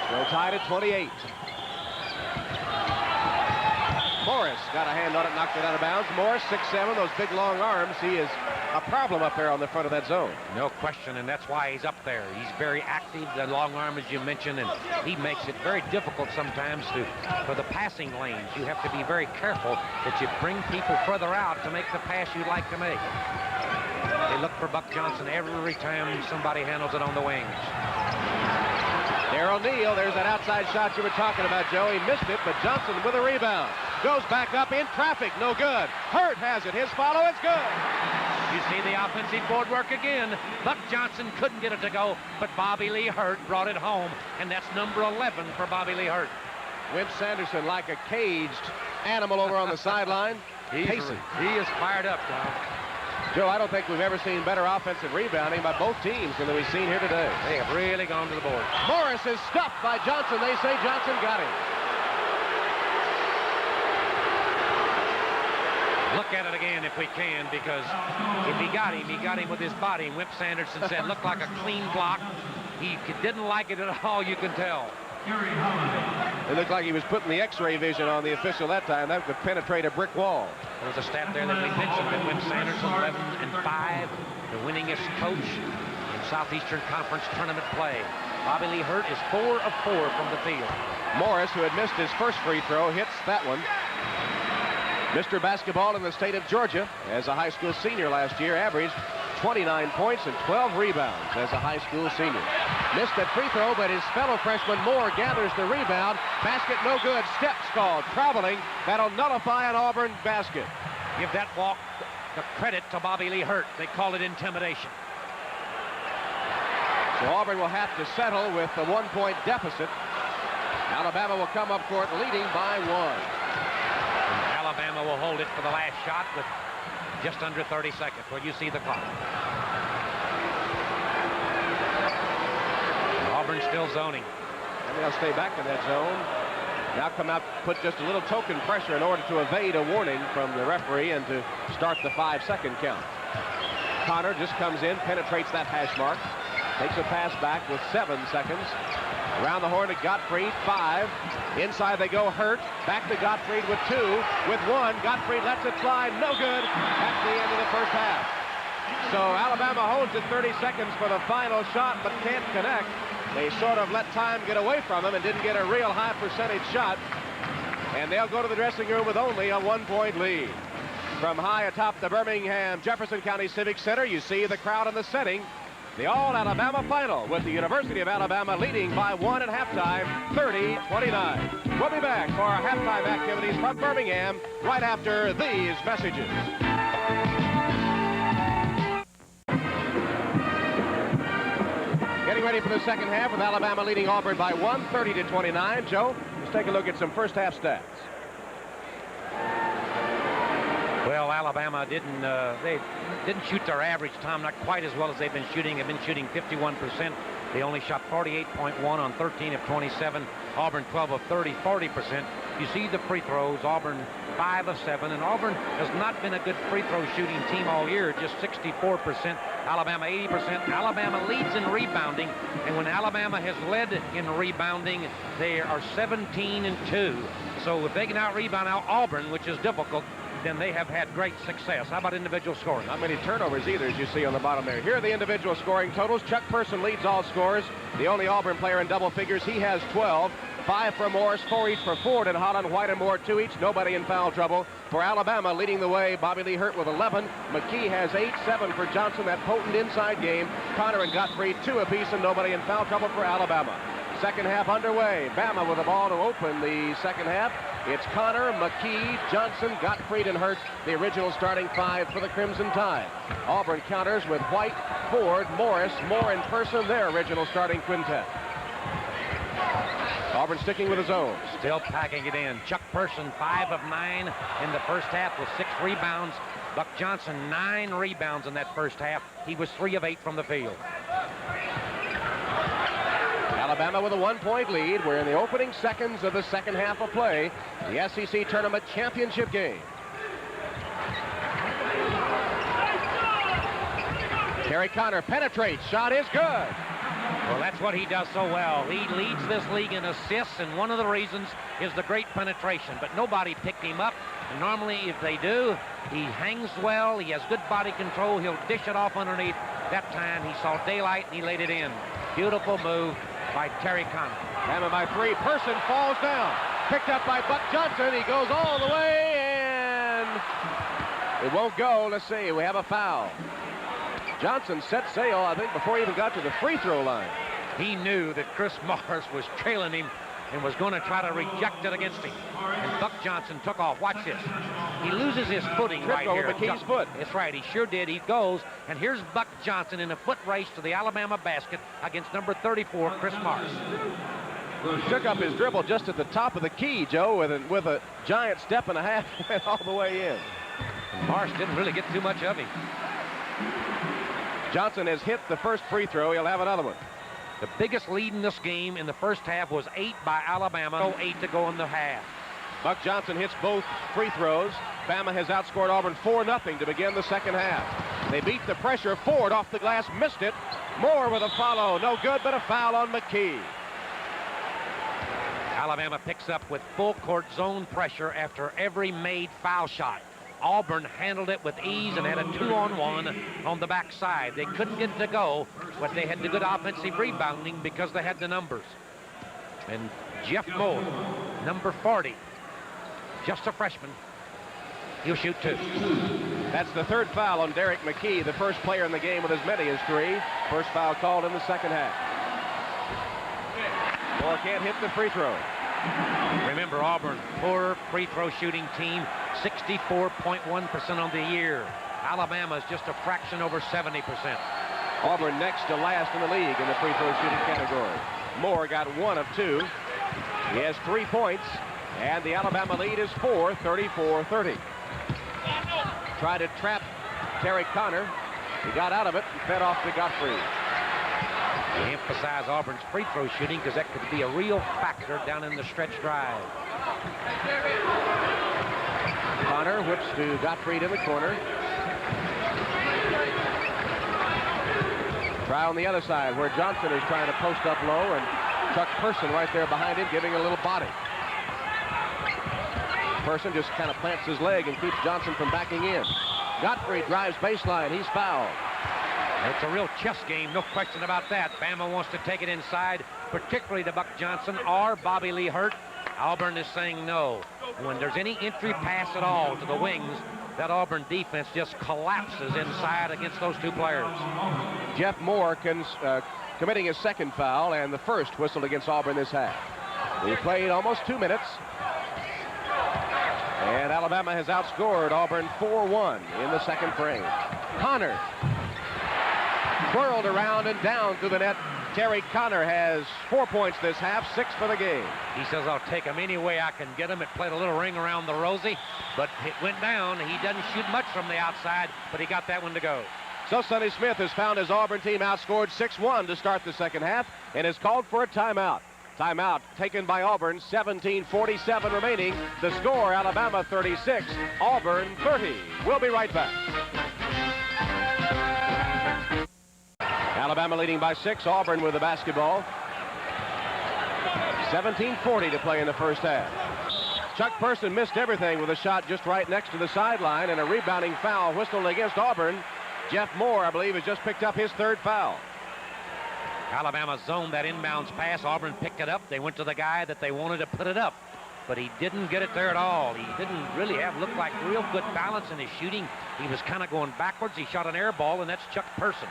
Still tied at 28. Morris got a hand on it, knocked it out of bounds. Morris, 6'7", those big long arms. He is a problem up there on the front of that zone. No question, and that's why he's up there. He's very active, the long arm, as you mentioned, and he makes it very difficult sometimes for the passing lanes. You have to be very careful that you bring people further out to make the pass you'd like to make. They look for Buck Johnson every time somebody handles it on the wings. Darryl Neal, there's that outside shot you were talking about, Joe. He missed it, but Johnson with a rebound. Goes back up in traffic, no good. Hurt has it, his follow, it's good. You see the offensive board work again. Buck Johnson couldn't get it to go, but Bobby Lee Hurt brought it home, and that's number 11 for Bobby Lee Hurt. Wimp Sanderson like a caged animal over on the sideline. He is fired up, Tom. Joe, I don't think we've ever seen better offensive rebounding by both teams than we've seen here today. They have really gone to the board. Morris is stuffed by Johnson. They say Johnson got him. Look at it again if we can, because if he got him with his body. Wimp Sanderson said, looked like a clean block. He didn't like it at all, you can tell. It looked like he was putting the X-ray vision on the official that time. That could penetrate a brick wall. There was a stat there that we mentioned that Wimp Sanderson 11-5, the winningest coach in Southeastern Conference tournament play. Bobby Lee Hurt is 4 of 4 from the field. Morris, who had missed his first free throw, hits that one. Mr. Basketball in the state of Georgia, as a high school senior last year, averaged 29 points and 12 rebounds as a high school senior. Missed that free throw, but his fellow freshman Moore gathers the rebound. Basket no good. Steps called. Traveling. That'll nullify an Auburn basket. Give that walk the credit to Bobby Lee Hurt. They call it intimidation. So Auburn will have to settle with a 1-point deficit. Alabama will come up court leading by 1. Alabama will hold it for the last shot with just under 30 seconds. Well, you see the clock. Auburn still zoning. And they'll stay back in that zone. Now come out, put just a little token pressure in order to evade a warning from the referee and to start the 5-second count. Connor just comes in, penetrates that hash mark, takes a pass back with 7 seconds. Around the horn to Gottfried, 5. Inside they go, Hurt. Back to Gottfried with 2. With 1, Gottfried lets it fly. No good at the end of the first half. So Alabama holds it 30 seconds for the final shot, but can't connect. They sort of let time get away from them and didn't get a real high percentage shot. And they'll go to the dressing room with only a 1-point lead. From high atop the Birmingham Jefferson County Civic Center, you see the crowd in the setting. The All-Alabama final with the University of Alabama leading by 1 at halftime, 30-29. We'll be back for our halftime activities from Birmingham right after these messages. Getting ready for the second half with Alabama leading Auburn by 1, 30-29. Joe, let's take a look at some first half stats. Well, Alabama they didn't shoot their average time, not quite as well as they've been shooting. They've been shooting 51%. They only shot 48.1 on 13 of 27. Auburn 12 of 30, 40%. You see the free throws. Auburn 5 of 7, and Auburn has not been a good free throw shooting team all year. Just 64%. Alabama 80%. Alabama leads in rebounding, and when Alabama has led in rebounding, they are 17-2. So if they can out-rebound Auburn, which is difficult, then they have had great success. How about individual scoring? Not many turnovers either, as you see on the bottom there. Here are the individual scoring totals. Chuck Person leads all scores. The only Auburn player in double figures. He has 12. 5 for Morris, 4 each for Ford and Holland, White and Moore 2 each. Nobody in foul trouble. For Alabama, leading the way, Bobby Lee Hurt with 11. McKee has 8, 7 for Johnson, that potent inside game. Connor and Gottfried 2 apiece, and nobody in foul trouble for Alabama. Second half underway. Bama with the ball to open the second half. It's Connor, McKee, Johnson, Gottfried, and Hurt, the original starting 5 for the Crimson Tide. Auburn counters with White, Ford, Morris, Moore, and Person, their original starting quintet. Auburn sticking with his own. Still packing it in. Chuck Person, 5 of 9 in the first half with 6 rebounds. Buck Johnson, 9 rebounds in that first half. He was 3 of 8 from the field. Alabama with a 1-point lead. We're in the opening seconds of the second half of play. The SEC Tournament Championship game. Terry Connor penetrates. Shot is good. Well, that's what he does so well. He leads this league in assists, and one of the reasons is the great penetration. But nobody picked him up. And normally, if they do, he hangs well. He has good body control. He'll dish it off underneath. That time, he saw daylight, and he laid it in. Beautiful move by Terry Connor. Bama by 3. Person falls down. Picked up by Buck Johnson. He goes all the way, and it won't go. Let's see. We have a foul. Johnson set sail, I think, before he even got to the free throw line. He knew that Chris Morris was trailing him and was going to try to reject it against him. And Buck Johnson took off. Watch this. He loses his footing right here. Over McKee's foot. That's right. He sure did. He goes, and here's Buck Johnson in a foot race to the Alabama basket against number 34, Chris Morris. He took up his dribble just at the top of the key, Joe, with a giant step and a half, went all the way in. And Morris didn't really get too much of him. Johnson has hit the first free throw. He'll have another one. The biggest lead in this game in the first half was 8 by Alabama. 8 to go in the half. Buck Johnson hits both free throws. Bama has outscored Auburn 4-0 to begin the second half. They beat the pressure. Ford off the glass, missed it. Moore with a follow. No good, but a foul on McKee. Alabama picks up with full court zone pressure after every made foul shot. Auburn handled it with ease and had a 2-on-1 on the backside. They couldn't get it to go, but they had the good offensive rebounding because they had the numbers. And Jeff Moore, number 40, just a freshman, he'll shoot 2. That's the third foul on Derek McKee, the first player in the game with as many as 3. First foul called in the second half. Moore can't hit the free throw. Remember, Auburn, poor free throw shooting team, 64.1% on the year. Alabama is just a fraction over 70%. Auburn next to last in the league in the free throw shooting category. Moore got 1 of 2. He has 3 points, and the Alabama lead is 4, 34-30. Tried to trap Terry Connor. He got out of it and fed off to Godfrey. We emphasize Auburn's free throw shooting because that could be a real factor down in the stretch drive. Connor whips to Gottfried in the corner. Try on the other side where Johnson is trying to post up low, and Chuck Person right there behind him giving a little body. Person just kind of plants his leg and keeps Johnson from backing in. Gottfried drives baseline. He's fouled. It's a real chess game, no question about that. Bama wants to take it inside, particularly to Buck Johnson or Bobby Lee Hurt. Auburn is saying no. When there's any entry pass at all to the wings, that Auburn defense just collapses inside against those 2 players. Jeff Moore committing his second foul and the first whistled against Auburn this half. We played almost 2 minutes. And Alabama has outscored Auburn 4-1 in the second frame. Connor twirled around and down through the net. Terry Connor has 4 points this half, 6 for the game. He says, I'll take him any way I can get him. It played a little ring around the rosy, but it went down. He doesn't shoot much from the outside, but he got that one to go. So Sonny Smith has found his Auburn team outscored 6-1 to start the second half and has called for a timeout. Timeout taken by Auburn, 17:47 remaining. The score, Alabama 36, Auburn 30. We'll be right back. Alabama leading by 6, Auburn with the basketball. 17:40 to play in the first half. Chuck Person missed everything with a shot just right next to the sideline, and a rebounding foul whistled against Auburn. Jeff Moore, I believe, has just picked up his 3rd foul. Alabama zoned that inbounds pass. Auburn picked it up. They went to the guy that they wanted to put it up, but he didn't get it there at all. He didn't really look like real good balance in his shooting. He was kind of going backwards. He shot an air ball, and that's Chuck Person.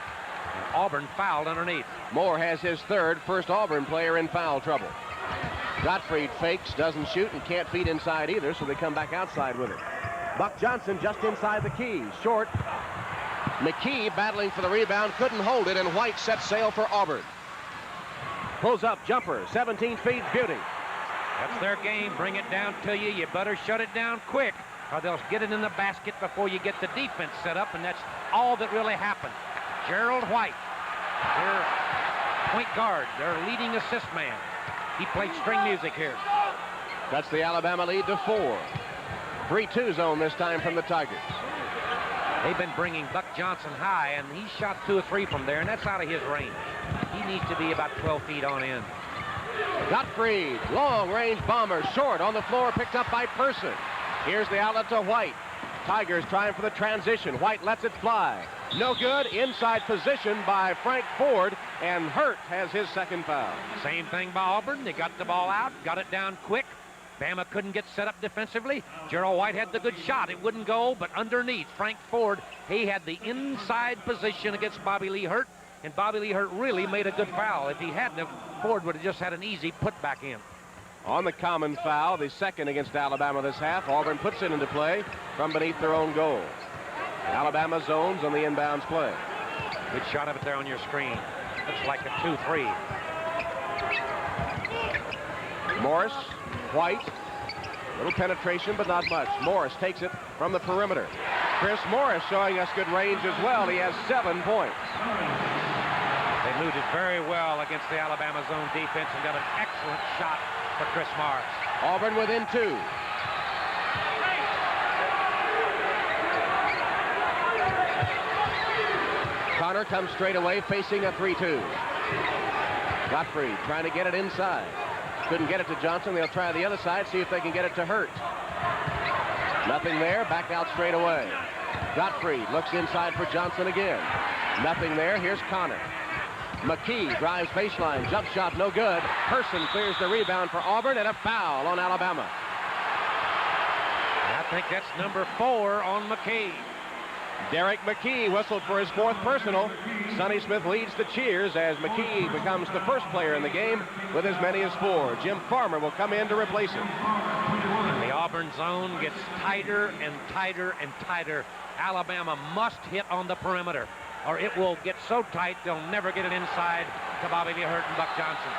And Auburn fouled underneath. Moore has his 3rd, first Auburn player in foul trouble. Gottfried fakes, doesn't shoot, and can't feed inside either, so they come back outside with it. Buck Johnson just inside the key, short. McKee battling for the rebound, couldn't hold it, and White sets sail for Auburn. Pulls up, jumper, 17 feet, beauty. That's their game. Bring it down to you. You better shut it down quick, or they'll get it in the basket before you get the defense set up, and that's all that really happened. Gerald White, their point guard, their leading assist man. He played string music here. That's the Alabama lead to 4. 3-2 zone this time from the Tigers. They've been bringing Buck Johnson high, and he shot 2 or 3 from there, and that's out of his range. He needs to be about 12 feet on in. Gottfried, long-range bomber, short on the floor, picked up by Person. Here's the outlet to White. Tigers trying for the transition. White lets it fly. No good. Inside position by Frank Ford, and Hurt has his 2nd foul. Same thing by Auburn. They got the ball out, got it down quick. Bama couldn't get set up defensively. Gerald White had the good shot. It wouldn't go, but underneath, Frank Ford, he had the inside position against Bobby Lee Hurt, and Bobby Lee Hurt really made a good foul. If he hadn't, Ford would have just had an easy putback in. On the common foul, the 2nd against Alabama this half, Auburn puts it into play from beneath their own goal. Alabama zones on the inbounds play. Good shot of it there on your screen. Looks like a 2-3. Morris, White, little penetration, but not much. Morris takes it from the perimeter. Chris Morris showing us good range as well. He has 7 points. They moved it very well against the Alabama zone defense and got an excellent shot for Chris Morris. Auburn within 2. Connor comes straight away, facing a 3-2. Gottfried trying to get it inside. Couldn't get it to Johnson. They'll try the other side, see if they can get it to Hurt. Nothing there. Back out straight away. Gottfried looks inside for Johnson again. Nothing there. Here's Connor. McKee drives baseline. Jump shot no good. Person clears the rebound for Auburn, and a foul on Alabama. I think that's number 4 on McKee. Derek McKee whistled for his 4th personal. Sonny Smith leads the cheers as McKee becomes the first player in the game with as many as 4. Jim Farmer will come in to replace him. And the Auburn zone gets tighter and tighter and tighter. Alabama must hit on the perimeter, or it will get so tight they'll never get it inside to Bobby Lee Hurt and Buck Johnson.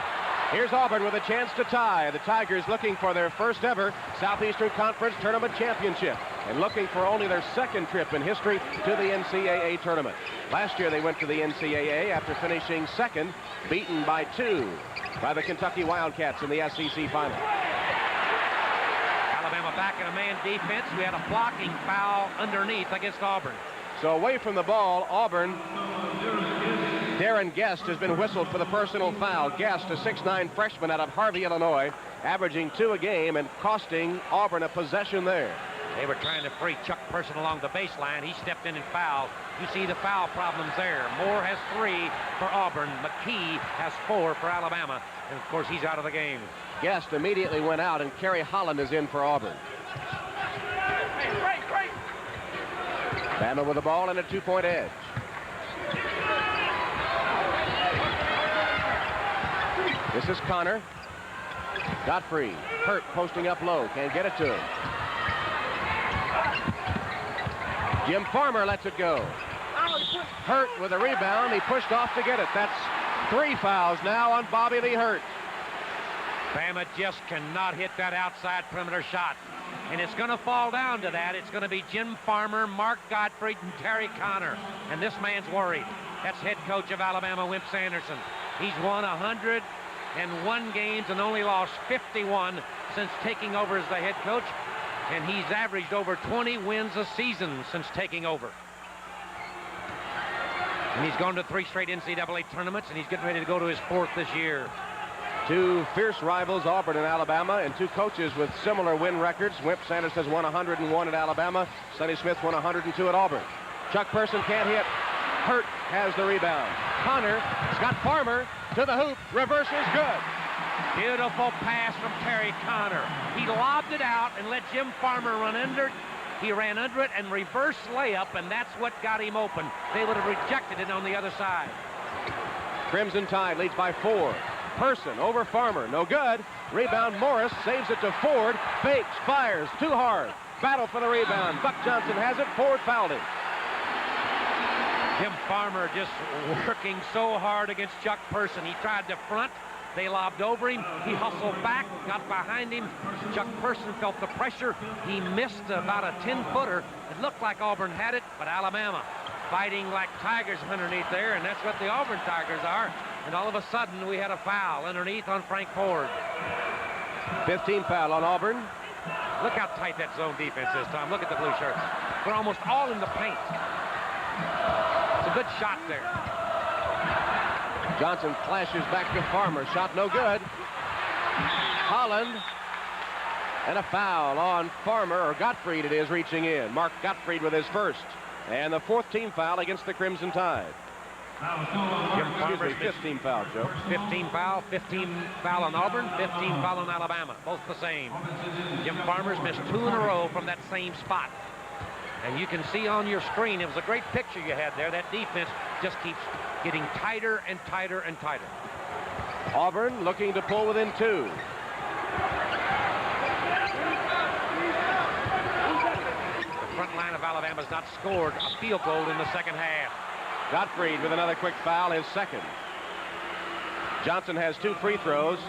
Here's Auburn with a chance to tie. The Tigers looking for their first ever Southeastern Conference Tournament Championship and looking for only their 2nd trip in history to the NCAA tournament. Last year they went to the NCAA after finishing 2nd, beaten by 2 by the Kentucky Wildcats in the SEC final. Alabama back in a man defense. We had a blocking foul underneath against Auburn. So away from the ball, Auburn. Darren Guest has been whistled for the personal foul. Guest, a 6'9" freshman out of Harvey, Illinois, averaging 2 a game and costing Auburn a possession there. They were trying to free Chuck Person along the baseline. He stepped in and fouled. You see the foul problems there. Moore has 3 for Auburn. McKee has 4 for Alabama. And, of course, he's out of the game. Guest immediately went out, and Kerry Holland is in for Auburn. Bama with the ball and a 2-point edge. This is Connor. Gottfried. Hurt posting up low. Can't get it to him. Jim Farmer lets it go. Hurt with a rebound. He pushed off to get it. That's 3 fouls now on Bobby Lee Hurt. Bama just cannot hit that outside perimeter shot. And it's going to fall down to that. It's going to be Jim Farmer, Mark Gottfried, and Terry Connor. And this man's worried. That's head coach of Alabama, Wimp Sanderson. He's won 101 games and only lost 51 since taking over as the head coach. And he's averaged over 20 wins a season since taking over. And he's gone to 3 straight NCAA tournaments, and he's getting ready to go to his 4th this year. 2 fierce rivals, Auburn and Alabama, and 2 coaches with similar win records. Wimp Sanderson has won 101 at Alabama. Sonny Smith won 102 at Auburn. Chuck Person can't hit. Hurt has the rebound. Connor, Scott Farmer to the hoop. Reverse is good. Beautiful pass from Terry Connor. He lobbed it out and let Jim Farmer run under it. He ran under it and reverse layup, and that's what got him open. They would have rejected it on the other side. Crimson Tide leads by 4. Person over Farmer. No good. Rebound Morris saves it to Ford. Fakes, fires, too hard. Battle for the rebound. Buck Johnson has it. Ford fouled him. Jim Farmer just working so hard against Chuck Person. He tried to front. They lobbed over him. He hustled back, got behind him. Chuck Person felt the pressure. He missed about a 10-footer. It looked like Auburn had it, but Alabama fighting like tigers underneath there, and that's what the Auburn Tigers are. And all of a sudden, we had a foul underneath on Frank Ford. 15 foul on Auburn. Look how tight that zone defense is, Tom. Look at the blue shirts. They're almost all in the paint. It's a good shot there. Johnson flashes back to Farmer. Shot no good. Holland. And a foul on Farmer, or Gottfried it is, reaching in. Mark Gottfried with his 1st. And the 4th team foul against the Crimson Tide. Jim Farmer's 15 foul, Joe. 15 foul on Auburn, 15 foul on Alabama. Both the same. Jim Farmer's missed 2 in a row from that same spot. And you can see on your screen, it was a great picture you had there. That defense just keeps getting tighter and tighter and tighter. Auburn looking to pull within 2. The front line of Alabama's not scored a field goal in the 2nd half. Gottfried with another quick foul, his 2nd. Johnson has 2 free throws,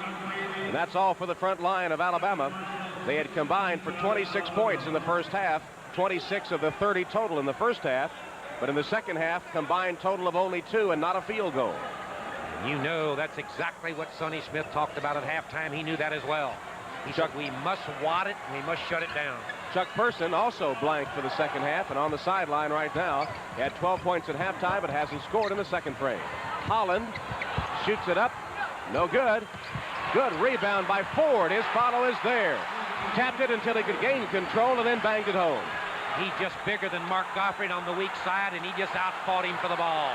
and that's all for the front line of Alabama. They had combined for 26 points in the first half, 26 of the 30 total in the first half, but in the 2nd half, combined total of only 2 and not a field goal. You know, that's exactly what Sonny Smith talked about at halftime. He knew that as well. He said, we must wad it, and we must shut it down. Chuck Person also blank for the 2nd half and on the sideline right now. He had 12 points at halftime, but hasn't scored in the 2nd frame. Holland shoots it up. No good. Good rebound by Ford. His follow is there. Tapped it until he could gain control and then banged it home. He's just bigger than Mark Goffrey on the weak side, and he just outfought him for the ball.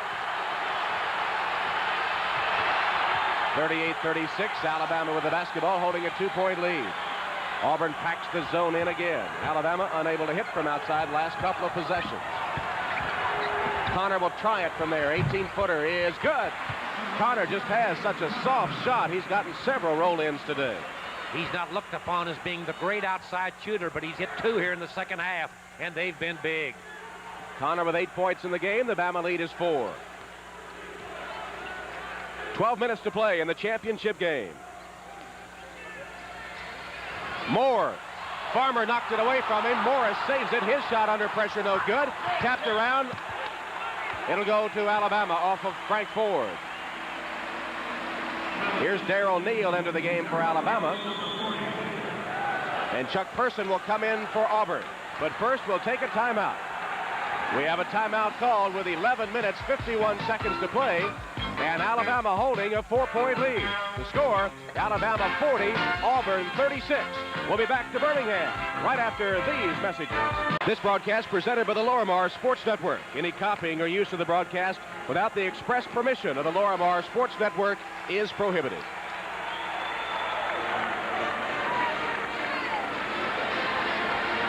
38-36, Alabama with the basketball, holding a 2-point lead. Auburn packs the zone in again. Alabama unable to hit from outside last couple of possessions. Connor will try it from there. 18-footer is good. Connor just has such a soft shot. He's gotten several roll-ins today. He's not looked upon as being the great outside shooter, but he's hit 2 here in the second half, and they've been big. Connor with 8 points in the game. The Bama lead is 4. 12 minutes to play in the championship game. Moore. Farmer knocked it away from him. Morris saves it. His shot under pressure, no good. Tapped around. It'll go to Alabama off of Frank Ford. Here's Darrell Neal into the game for Alabama. And Chuck Person will come in for Auburn. But first, we'll take a timeout. We have a timeout called with 11 minutes, 51 seconds to play. And Alabama holding a 4-point lead. The score, Alabama 40, Auburn 36. We'll be back to Birmingham right after these messages. This broadcast presented by the Lorimar Sports Network. Any copying or use of the broadcast without the express permission of the Lorimar Sports Network is prohibited.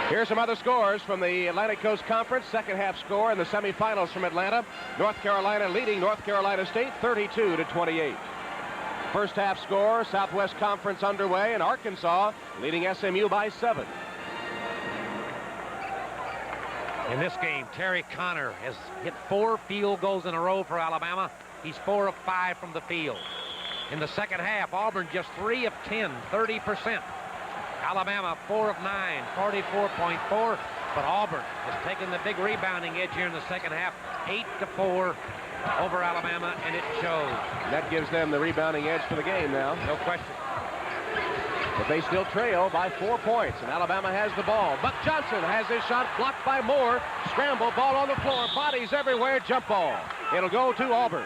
Here's some other scores from the Atlantic Coast Conference. Second half score in the semifinals from Atlanta. North Carolina leading North Carolina State 32-28. First half score, Southwest Conference underway, and Arkansas leading SMU by 7. In this game, Terry Connor has hit 4 field goals in a row for Alabama. He's 4 of 5 from the field. In the second half, Auburn just 3 of 10, 30%. Alabama 4 of 9, 44.4, but Auburn has taken the big rebounding edge here in the second half, 8-4 over Alabama, and it shows. That gives them the rebounding edge for the game now. No question. But they still trail by 4 points, and Alabama has the ball. Buck Johnson has his shot blocked by Moore. Scramble, ball on the floor, bodies everywhere, jump ball. It'll go to Auburn.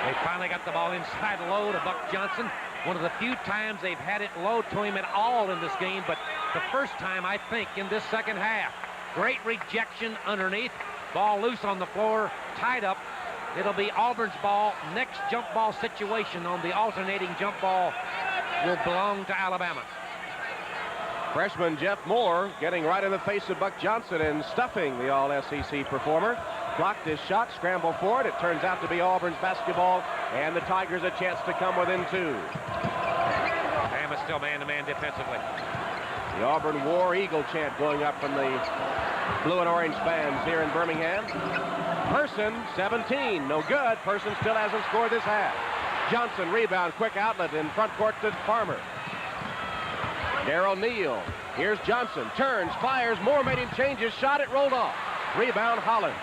They finally got the ball inside low to Buck Johnson. One of the few times they've had it low to him at all in this game, but the first time, I think, in this second half. Great rejection underneath. Ball loose on the floor, tied up. It'll be Auburn's ball. Next jump ball situation on the alternating jump ball will belong to Alabama. Freshman Jeff Moore getting right in the face of Buck Johnson and stuffing the All-SEC performer. Blocked his shot, scramble for it. It turns out to be Auburn's basketball, and the Tigers a chance to come within 2. Bama's still man-to-man defensively. The Auburn War Eagle chant going up from the blue and orange fans here in Birmingham. Person, 17, no good. Person still hasn't scored this half. Johnson, rebound, quick outlet in front court to Farmer. Darrell Neal. Here's Johnson, turns, fires. Moore made him change his shot. It rolled off. Rebound, Holland.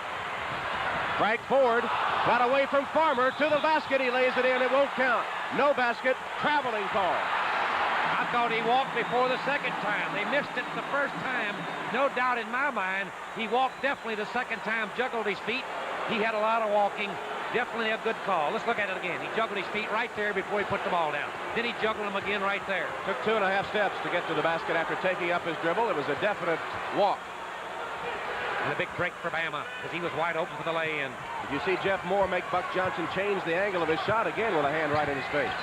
Frank Ford got away from Farmer to the basket. He lays it in. It won't count. No basket. Traveling call. I thought he walked before the second time. They missed it the first time. No doubt in my mind. He walked definitely the second time, juggled his feet. He had a lot of walking. Definitely a good call. Let's look at it again. He juggled his feet right there before he put the ball down. Then he juggled them again right there. Took 2.5 steps to get to the basket after taking up his dribble. It was a definite walk. And a big break for Bama because he was wide open for the lay-in. Did you see Jeff Moore make Buck Johnson change the angle of his shot again with a hand right in his face?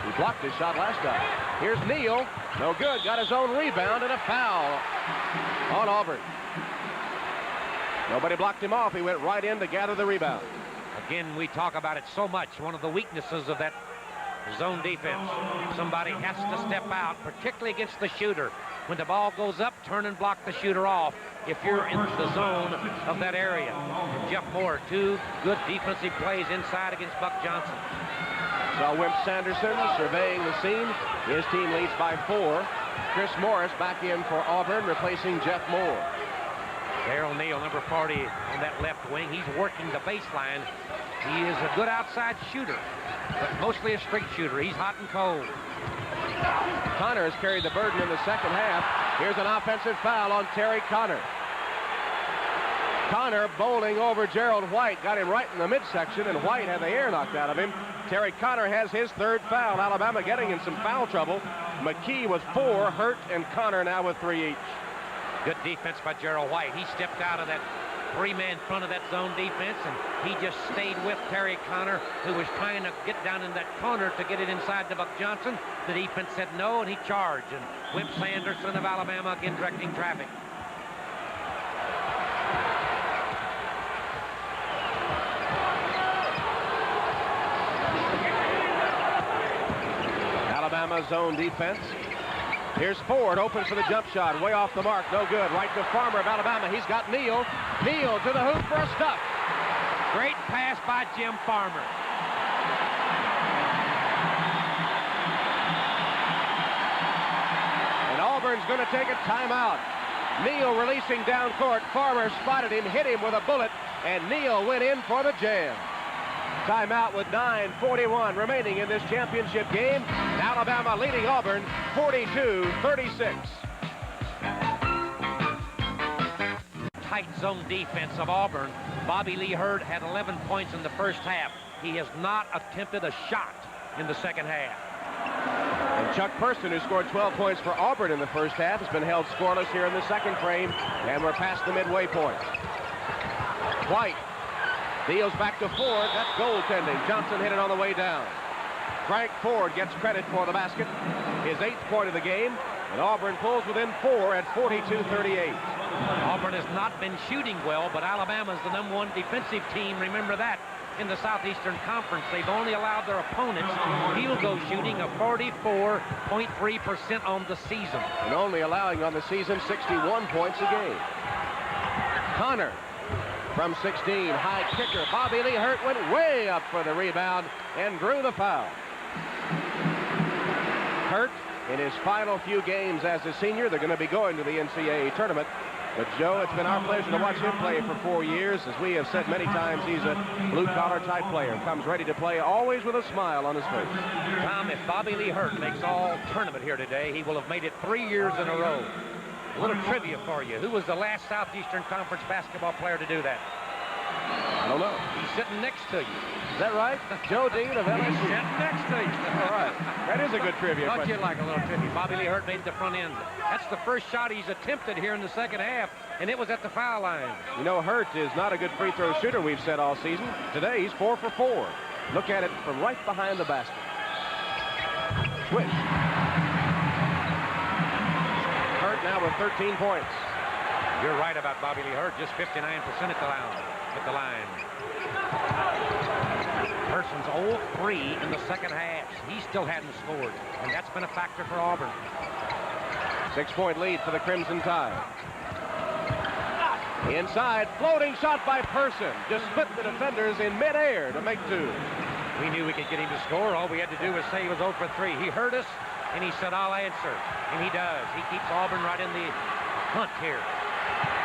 He blocked his shot last time. Here's Neal. No good. Got his own rebound and a foul on Auburn. Nobody blocked him off. He went right in to gather the rebound. Again, we talk about it so much. One of the weaknesses of that zone defense. Somebody has to step out, particularly against the shooter. When the ball goes up, turn and block the shooter off if you're in the zone of that area. And Jeff Moore, 2 good defensive plays inside against Buck Johnson. Saw Wimp Sanderson surveying the scene. His team leads by 4. Chris Morris back in for Auburn, replacing Jeff Moore. Darrell Neal, number 40, on that left wing. He's working the baseline. He is a good outside shooter, but mostly a street shooter. He's hot and cold. Connor has carried the burden in the second half. Here's an offensive foul on Terry Connor. Connor bowling over Gerald White. Got him right in the midsection, and White had the air knocked out of him. Terry Connor has his third foul. Alabama getting in some foul trouble. McKee with 4, Hurt and Connor now with 3 each. Good defense by Gerald White. He stepped out of that 3-man front of that zone defense, and he just stayed with Terry Connor, who was trying to get down in that corner to get it inside to Buck Johnson. The defense said no, and he charged. And Wimp Sanderson of Alabama again directing traffic. Alabama zone defense. Here's Ford, open for the jump shot, way off the mark, no good. Right to Farmer of Alabama. He's got Neal. Neal to the hoop for a stuff. Great pass by Jim Farmer. And Auburn's going to take a timeout. Neal releasing down court. Farmer spotted him, hit him with a bullet, and Neal went in for the jam. Timeout with 9:41 remaining in this championship game. Alabama leading Auburn 42-36. Tight zone defense of Auburn. Bobby Lee Hurd had 11 points in the first half. He has not attempted a shot in the second half. And Chuck Person, who scored 12 points for Auburn in the first half, has been held scoreless here in the second frame, and we're past the midway point. White deals back to Ford. That's goaltending. Johnson hit it on the way down. Frank Ford gets credit for the basket, his 8th point of the game, and Auburn pulls within 4 at 42-38. Auburn has not been shooting well, but Alabama's the #1 defensive team. Remember that in the Southeastern Conference. They've only allowed their opponents field goal shooting of 44.3% on the season. And only allowing on the season 61 points a game. Connor from 16, high kicker. Bobby Lee Hurt went way up for the rebound and drew the foul. Hurt, in his final few games as a senior, they're going to be going to the NCAA tournament. But, Joe, it's been our pleasure to watch him play for 4 years. As we have said many times, he's a blue-collar type player. Comes ready to play, always with a smile on his face. Tom, if Bobby Lee Hurt makes all tournament here today, he will have made it 3 years in a row. A little trivia for you. Who was the last Southeastern Conference basketball player to do that? I don't know. He's sitting next to you. Is that right? Joe Dean of LSU. He's sitting next to you. All right. That is a good trivia Don't question. you like a little trivia? Bobby Lee Hurt made the front end. That's the first shot he's attempted here in the second half, and it was at the foul line. You know, Hurt is not a good free throw shooter, we've said all season. Today, he's 4 for 4. Look at it from right behind the basket. Switch. Hurt now with 13 points. You're right about Bobby Lee Hurt, just 59% at the line. Person's 0-3 in the second half. He still hadn't scored, and that's been a factor for Auburn. 6-point lead for the Crimson Tide. Inside, floating shot by Person. Just split the defenders in midair to make 2. We knew we could get him to score. All we had to do was say he was 0 for 3. He heard us, and he said, I'll answer. And he does. He keeps Auburn right in the hunt here.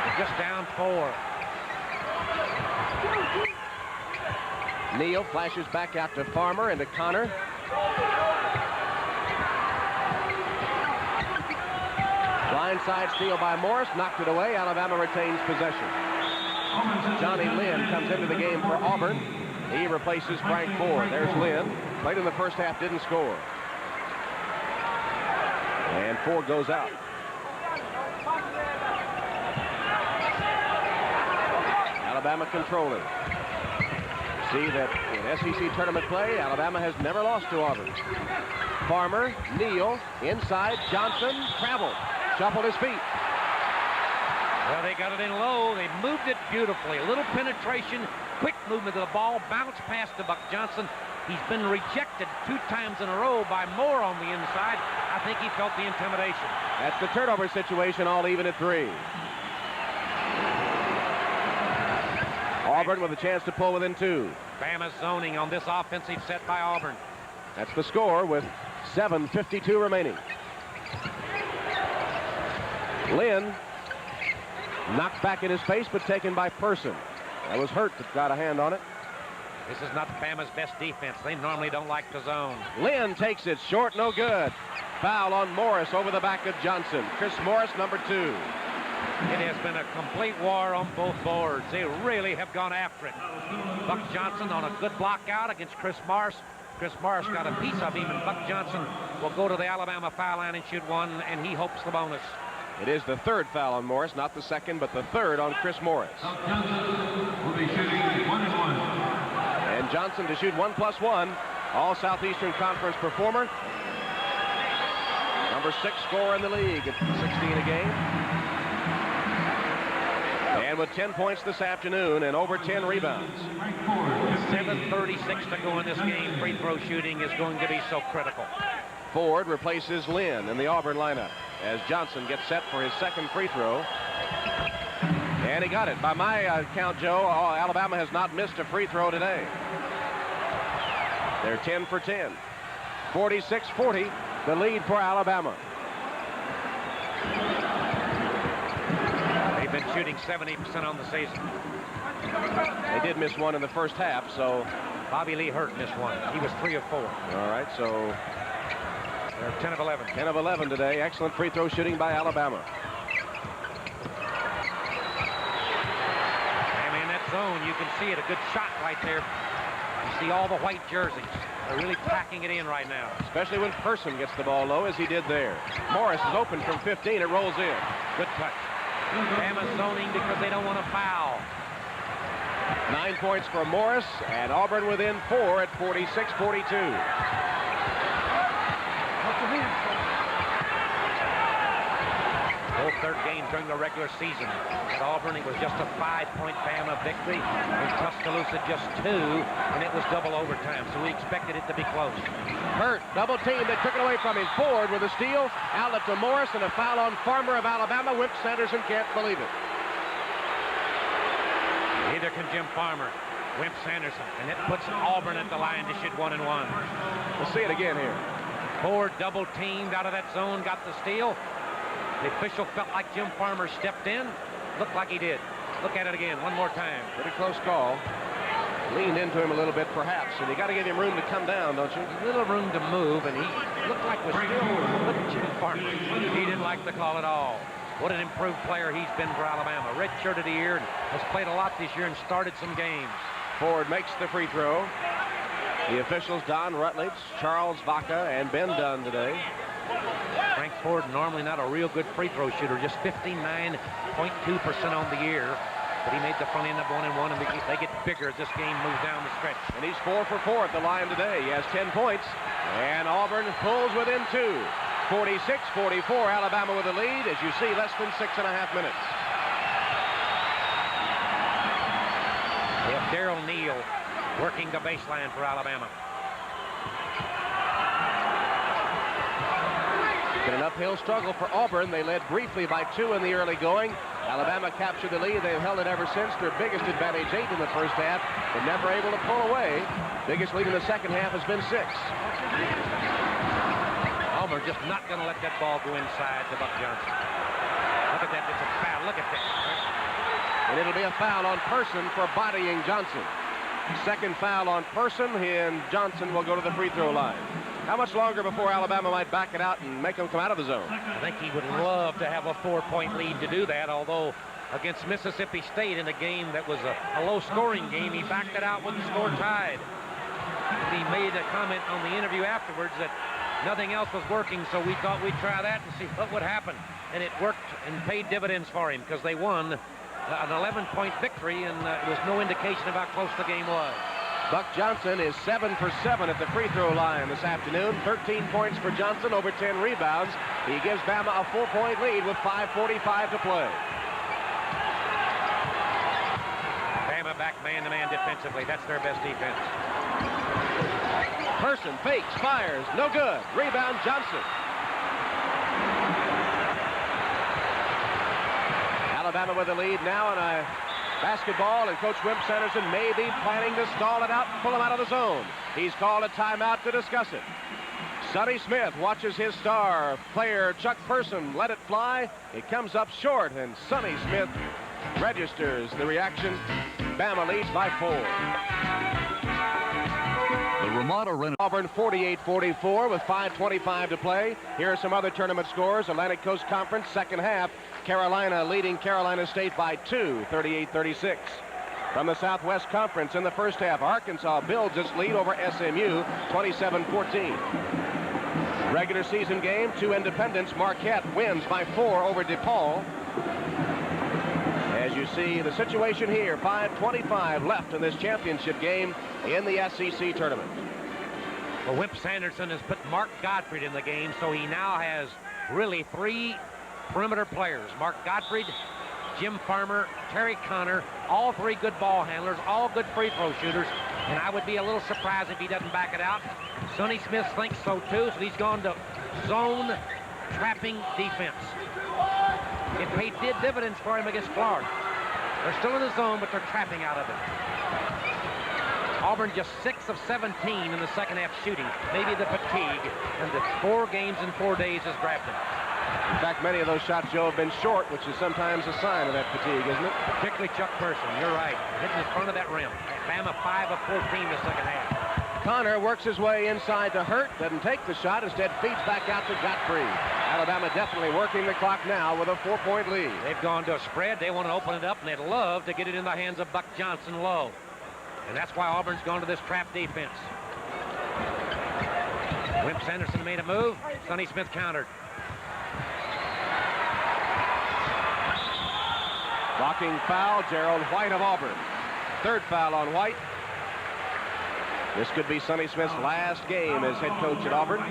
They're just down 4. Neal flashes back out to Farmer and to Connor. Blindside steal by Morris, knocked it away. Alabama retains possession. Johnny Lynn comes into the game for Auburn. He replaces Frank Ford. There's Lynn. Played in the first half, didn't score. And Ford goes out. Alabama controlling. See that in SEC tournament play, Alabama has never lost to Auburn. Farmer, Neal, inside, Johnson, traveled, shuffled his feet. Well, they got it in low. They moved it beautifully. A little penetration, quick movement of the ball, bounced past to Buck Johnson. He's been rejected 2 times in a row by Moore on the inside. I think he felt the intimidation. That's the turnover situation, all even at 3. Auburn with a chance to pull within 2. Bama's zoning on this offensive set by Auburn. That's the score with 7:52 remaining. Lynn knocked back in his face, but taken by Person. That was Hurt that got a hand on it. This is not Bama's best defense. They normally don't like the zone. Lynn takes it short, no good. Foul on Morris over the back of Johnson. Chris Morris, number 2. It has been a complete war on both boards. They really have gone after it. Buck Johnson on a good block out against Chris Morris. Chris Morris got a piece of him, and Buck Johnson will go to the Alabama foul line and shoot one, and he hopes the bonus. It is the third foul on Morris, not the second, but the third on Chris Morris. Johnson will be shooting 1-1. And Johnson to shoot 1+1. All Southeastern Conference performer. Number 6 scorer in the league at 16 a game. And with 10 points this afternoon and over 10 rebounds. 7:36 to go in this game. Free throw shooting is going to be so critical. Ford replaces Lynn in the Auburn lineup as Johnson gets set for his second free throw. And he got it. By my count, Joe, Alabama has not missed a free throw today. They're 10 for 10. 46-40, the lead for Alabama. They've been shooting 70% on the season. They did miss one in the first half, so Bobby Lee Hurt missed one. He was 3 of 4. all right, so They're 10 of 11. 10 of 11 today. Excellent free throw shooting by Alabama. And in that zone, you can see it. A good shot right there. You see all the white jerseys. They're really packing it in right now. Especially when Person gets the ball low, as he did there. Morris is open from 15. It rolls in. Good touch. Bama zoning because they don't want to foul. 9 points for Morris, and Auburn within 4 at 46-42. Both third games during the regular season. At Auburn, it was just a 5-point Bama victory. In Tuscaloosa, just 2, and it was double overtime, so we expected it to be close. Hurt, double team. They took it away from him. Ford with a steal. Outlet to Morris, and a foul on Farmer of Alabama. Wimp Sanderson can't believe it. Neither can Jim Farmer. Wimp Sanderson, and it puts Auburn at the line to shoot 1-1. We'll see it again here. Ford double teamed out of that zone, got the steal. The official felt like Jim Farmer stepped in. Looked like he did. Look at it again, one more time. Pretty close call. Leaned into him a little bit, perhaps, and you got to give him room to come down, don't you? A little room to move, and he looked like was still. Look at Jim Farmer. He didn't like the call at all. What an improved player he's been for Alabama. Redshirted a year and has played a lot this year and started some games. Ford makes the free throw. The officials, Don Rutledge, Charles Vaca, and Ben Dunn today. Frank Ford, normally not a real good free throw shooter, just 59.2% on the year. But he made the front end of 1-1, and they get bigger as this game moves down the stretch. And he's 4 for 4 at the line today. He has 10 points, and Auburn pulls within 2. 46-44, Alabama with the lead, as you see, less than 6.5 minutes. They have Darrell Neal working the baseline for Alabama. Been an uphill struggle for Auburn. They led briefly by 2 in the early going. Alabama captured the lead. They've held it ever since. Their biggest advantage 8 in the first half, but never able to pull away. Biggest lead in the second half has been 6. Auburn just not going to let that ball go inside to Buck Johnson. Look at that. It's a foul. Look at that. And it'll be a foul on Person for bodying Johnson. Second foul on Person, and Johnson will go to the free throw line. How much longer before Alabama might back it out and make them come out of the zone? I think he would love to have a 4-point lead to do that, although against Mississippi State in a game that was a low-scoring game, he backed it out with the score tied. He made a comment on the interview afterwards that nothing else was working, so we thought we'd try that and see what would happen. And it worked and paid dividends for him because they won an 11-point victory, and it was no indication of how close the game was. Buck Johnson is 7 for 7 at the free throw line this afternoon. 13 points for Johnson, over 10 rebounds. He gives Bama a 4-point lead with 5:45 to play. Bama back man-to-man defensively. That's their best defense. Person fakes, fires, no good. Rebound Johnson. Alabama with the lead now in a basketball, and Coach Wimp Sanderson may be planning to stall it out and pull him out of the zone. He's called a timeout to discuss it. Sonny Smith watches his star player Chuck Person let it fly. It comes up short, and Sonny Smith registers the reaction. Bama leads by 4. The Ramada Auburn 48-44 with 5:25 to play. Here are some other tournament scores. Atlantic Coast Conference, second half. Carolina leading Carolina State by 2, 38-36. From the Southwest Conference in the first half, Arkansas builds its lead over SMU, 27-14. Regular season game, 2 independents. Marquette wins by 4 over DePaul. As you see the situation here, 5:25 left in this championship game in the SEC tournament. Well, Wimp Sanderson has put Mark Gottfried in the game, so he now has really 3 perimeter players. Mark Gottfried, Jim Farmer, Terry Connor, all 3 good ball handlers, all good free throw shooters, and I would be a little surprised if he doesn't back it out. Sonny Smith thinks so too, so he's gone to zone trapping defense. It paid dividends for him against Florida. They're still in the zone, but they're trapping out of it. Auburn just 6 of 17 in the second half shooting. Maybe the fatigue and the 4 games in 4 days has grabbed them. In fact, many of those shots, Joe, have been short, which is sometimes a sign of that fatigue, isn't it? Particularly Chuck Person, you're right. Hitting in front of that rim. Bama 5 of 14 the second half. Connor works his way inside to Hurt, doesn't take the shot, instead feeds back out to Gottfried. Alabama definitely working the clock now with a 4-point lead. They've gone to a spread. They want to open it up, and they'd love to get it in the hands of Buck Johnson low. And that's why Auburn's gone to this trap defense. Wimp Sanderson made a move. Sonny Smith countered. Blocking foul, Gerald White of Auburn. 3rd foul on White. This could be Sonny Smith's last game as head coach at Auburn.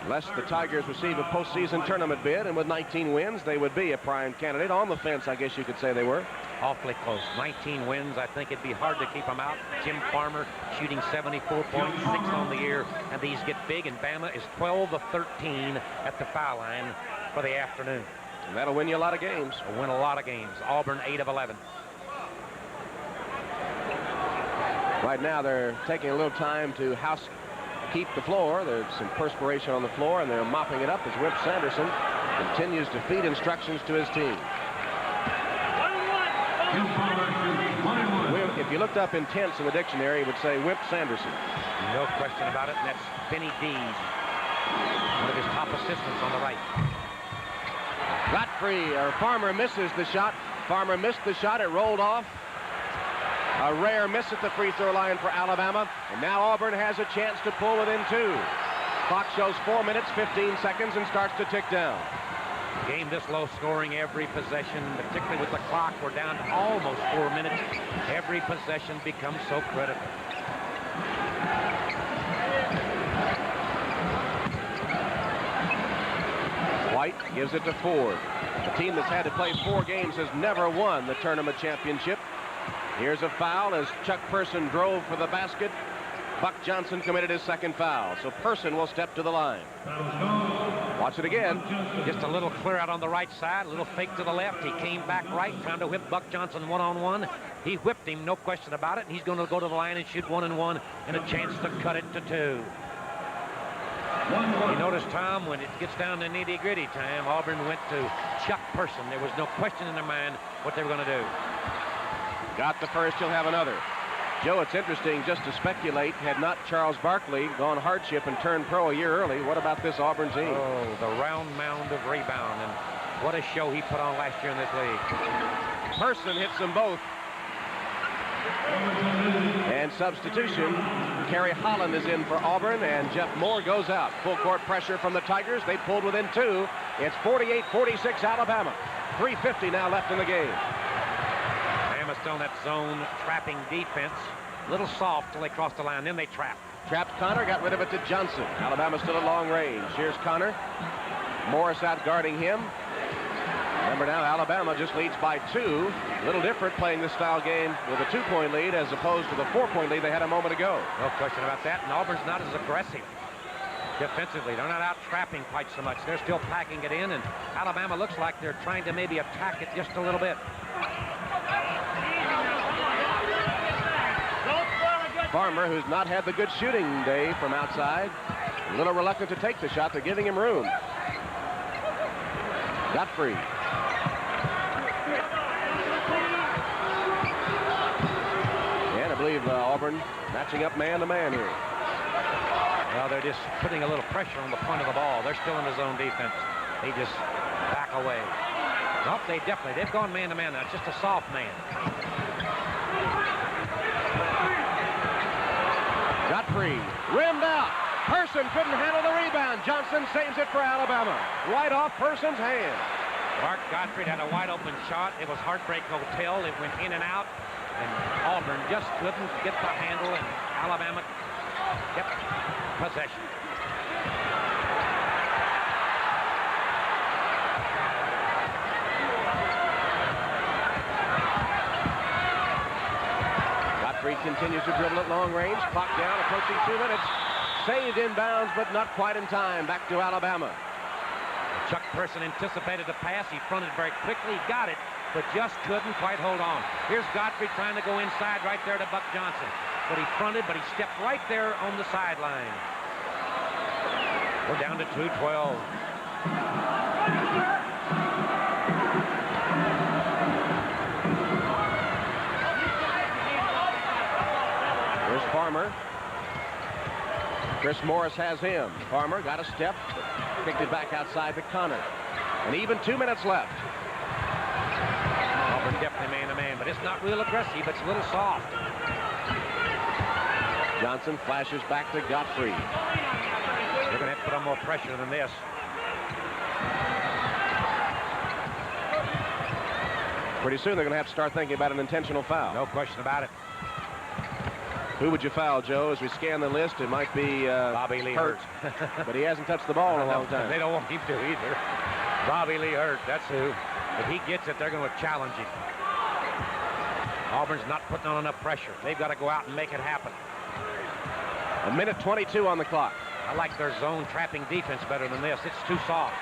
Lest the Tigers receive a postseason tournament bid, and with 19 wins, they would be a prime candidate. On the fence, I guess you could say they were. Awfully close. 19 wins. I think it'd be hard to keep them out. Jim Farmer shooting 74 points, 6 on the year, and these get big, and Bama is 12 of 13 at the foul line for the afternoon. And that'll win you a lot of games. They'll win a lot of games. Auburn 8 of 11. Right now, they're taking a little time to keep the floor. There's some perspiration on the floor, and they're mopping it up as Wimp Sanderson continues to feed instructions to his team. If you looked up intense in the dictionary, it would say Wimp Sanderson. No question about it, and that's Benny Dees, one of his top assistants on the right. Farmer misses the shot. Farmer missed the shot. It rolled off. A rare miss at the free throw line for Alabama. And now Auburn has a chance to pull within 2. Clock shows 4 minutes, 15 seconds, and starts to tick down. Game this low scoring every possession, particularly with the clock. We're down to almost 4 minutes. Every possession becomes so critical. White gives it to Ford. A team that's had to play 4 games has never won the tournament championship. Here's a foul as Chuck Person drove for the basket. Buck Johnson committed his 2nd foul, so Person will step to the line. Watch it again. Just a little clear out on the right side, a little fake to the left. He came back right, trying to whip Buck Johnson one-on-one. He whipped him, no question about it, and he's going to go to the line and shoot 1-and-1 and a chance to cut it to 2. You notice, Tom, when it gets down to nitty-gritty time, Auburn went to Chuck Person. There was no question in their mind what they were going to do. Got the first, he'll have another. Joe, it's interesting just to speculate, had not Charles Barkley gone hardship and turned pro a year early, what about this Auburn team? Oh, the round mound of rebound, and what a show he put on last year in this league. Person hits them both. And substitution, Kerry Holland is in for Auburn, and Jeff Moore goes out. Full court pressure from the Tigers. They pulled within 2. It's 48-46 Alabama. 3:50 now left in the game. Bama still in that zone trapping defense. A little soft till they cross the line, then they trap. Trapped Connor, got rid of it to Johnson. Alabama still at long range. Here's Connor. Morris out guarding him. Remember now, Alabama just leads by 2. A little different playing this style game with a 2-point lead as opposed to the 4-point lead they had a moment ago. No question about that, and Auburn's not as aggressive defensively. They're not out trapping quite so much. They're still packing it in, and Alabama looks like they're trying to maybe attack it just a little bit. Farmer, who's not had the good shooting day from outside, a little reluctant to take the shot. They're giving him room. Gottfried. And I believe Auburn Matching up man-to-man here. Well, they're just putting a little pressure on the point of the ball. They're still in the zone defense. They just back away. Nope, they've gone man-to-man now. It's just a soft man. Godfrey rimmed out. Person couldn't handle the rebound. Johnson saves it for Alabama. Right off Person's hand. Mark Godfrey had a wide open shot. It was Heartbreak Hotel. It went in and out. And Auburn just couldn't get the handle. And Alabama kept possession. Godfrey continues to dribble at long range. Clock down, approaching 2 minutes. Saved inbounds, but not quite in time. Back to Alabama. Chuck Person anticipated the pass. He fronted very quickly. Got it, but just couldn't quite hold on. Here's Godfrey trying to go inside right there to Buck Johnson. But he fronted, but he stepped right there on the sideline. We're down to 2:12. Here's Farmer. Chris Morris has him. Farmer got a step, kicked it back outside to Connor. And even 2 minutes left. Auburn definitely man-to-man, but it's not real aggressive. It's a little soft. Johnson flashes back to Godfrey. They're going to have to put on more pressure than this. Pretty soon they're going to have to start thinking about an intentional foul. No question about it. Who would you foul, Joe? As we scan the list, it might be Bobby Lee Hurt. But he hasn't touched the ball in a long time. They don't want him to either. Bobby Lee Hurt, that's who. If he gets it, they're going to challenge him. Auburn's not putting on enough pressure. They've got to go out and make it happen. 1:22 on the clock. I like their zone trapping defense better than this. It's too soft.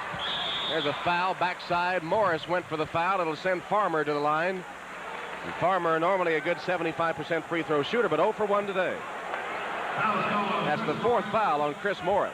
There's a foul backside. Morris went for the foul. It'll send Farmer to the line. And Farmer, normally a good 75% free throw shooter, but 0 for 1 today. That's the 4th foul on Chris Morris.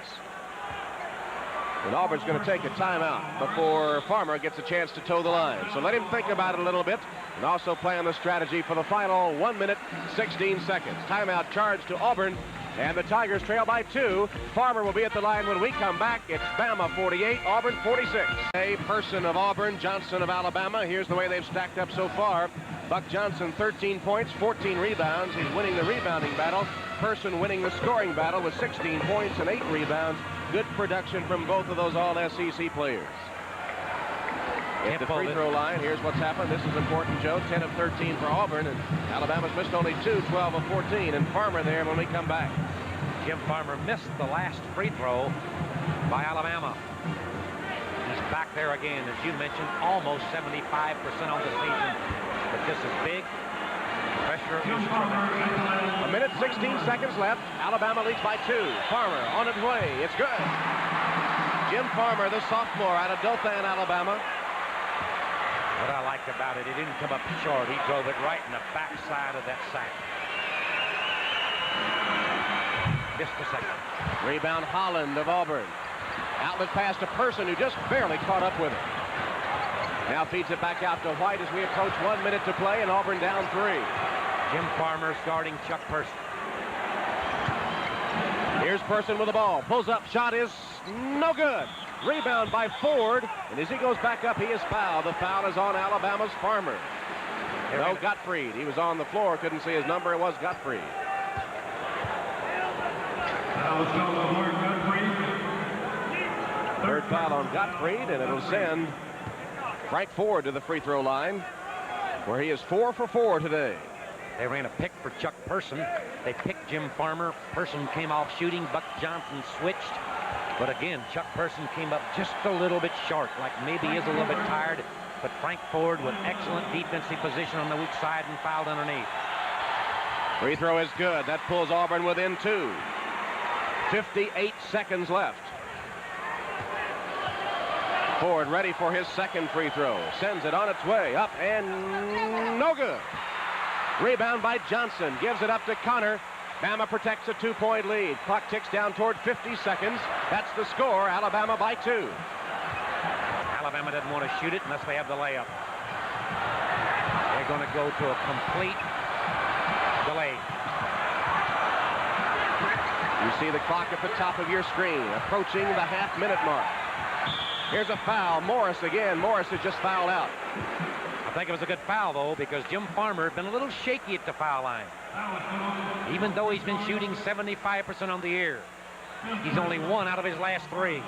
And Auburn's going to take a timeout before Farmer gets a chance to toe the line. So let him think about it a little bit and also plan the strategy for the final 1 minute, 16 seconds. Timeout charged to Auburn, and the Tigers trail by 2. Farmer will be at the line when we come back. It's Bama 48, Auburn 46. A Person of Auburn, Johnson of Alabama. Here's the way they've stacked up so far. Buck Johnson, 13 points, 14 rebounds. He's winning the rebounding battle. Person winning the scoring battle with 16 points and 8 rebounds. Good production from both of those all-SEC players. At the free throw line, here's what's happened. This is important, Joe. 10 of 13 for Auburn, and Alabama's missed only 2, 12 of 14. And Farmer there when we come back. Jim Farmer missed the last free throw by Alabama. He's back there again, as you mentioned, almost 75% on the season. But this is big. Pressure is tremendous. 1 minute, 16 seconds left. Alabama leads by 2. Farmer on its way. It's good. Jim Farmer, the sophomore out of Dothan, Alabama. What I liked about it, he didn't come up short. He drove it right in the backside of that sack. Just a second. Rebound Holland of Auburn. Outlet pass to Person, who just barely caught up with it. Now feeds it back out to White as we approach 1 minute to play, and Auburn down 3. Jim Farmer guarding Chuck Person. Here's Person with the ball. Pulls up. Shot is no good. Rebound by Ford. And as he goes back up, he is fouled. The foul is on Alabama's Farmer. No, Gottfried. He was on the floor. Couldn't see his number. It was Gottfried. Third foul on Gottfried, and it'll send Frank Ford to the free throw line, where he is 4 for 4 today. They ran a pick for Chuck Person. They picked Jim Farmer. Person came off shooting. Buck Johnson switched. But again, Chuck Person came up just a little bit short, like maybe he is a little bit tired. But Frank Ford with excellent defensive position on the weak side and fouled underneath. Free throw is good. That pulls Auburn within 2. 58 seconds left. Ford ready for his second free throw. Sends it on its way. Up and no good. Rebound by Johnson. Gives it up to Connor. Bama protects a 2-point lead. Clock ticks down toward 50 seconds. That's the score. Alabama by 2. Alabama doesn't want to shoot it unless they have the layup. They're going to go to a complete delay. You see the clock at the top of your screen, approaching the half-minute mark. Here's a foul. Morris again. Morris has just fouled out. I think it was a good foul, though, because Jim Farmer had been a little shaky at the foul line. Even though he's been shooting 75% on the year. He's only 1 out of his last 3.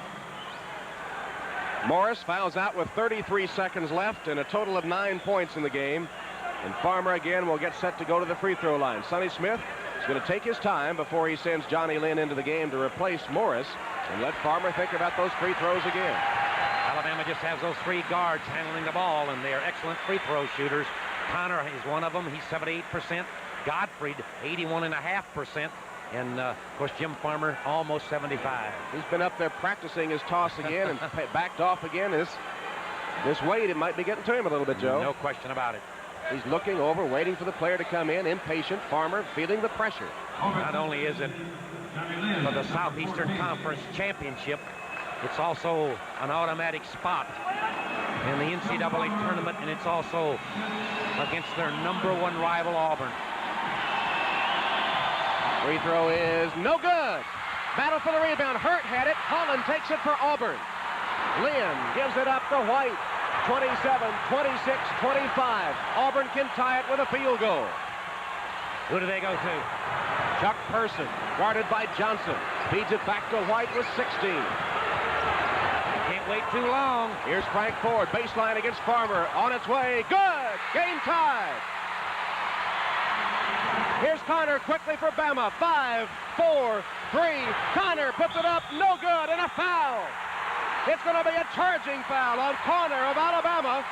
Morris fouls out with 33 seconds left and a total of 9 points in the game. And Farmer again will get set to go to the free throw line. Sonny Smith is going to take his time before he sends Johnny Lynn into the game to replace Morris and let Farmer think about those free throws again. Alabama just has those 3 guards handling the ball, and they are excellent free throw shooters. Connor is one of them. He's 78%. Godfrey, 81.5%. And, of course, Jim Farmer, almost 75. He's been up there practicing his toss again and backed off again. This weight, it might be getting to him a little bit, Joe. No question about it. He's looking over, waiting for the player to come in, impatient. Farmer feeling the pressure. Not only is it for the Southeastern Conference Championship, it's also an automatic spot in the NCAA tournament, and it's also against their #1 rival, Auburn. Free throw is no good. Battle for the rebound. Hurt had it. Holland takes it for Auburn. Lynn gives it up to White. 27, 26, 25. Auburn can tie it with a field goal. Who do they go to? Chuck Person, guarded by Johnson. Feeds it back to White with 16. Can't wait too long. Here's Frank Ford. Baseline against Farmer. On its way. Good. Game tied. Here's Connor quickly for Bama. 5, 4, 3. Connor puts it up. No good. And a foul. It's going to be a charging foul on Connor of Alabama.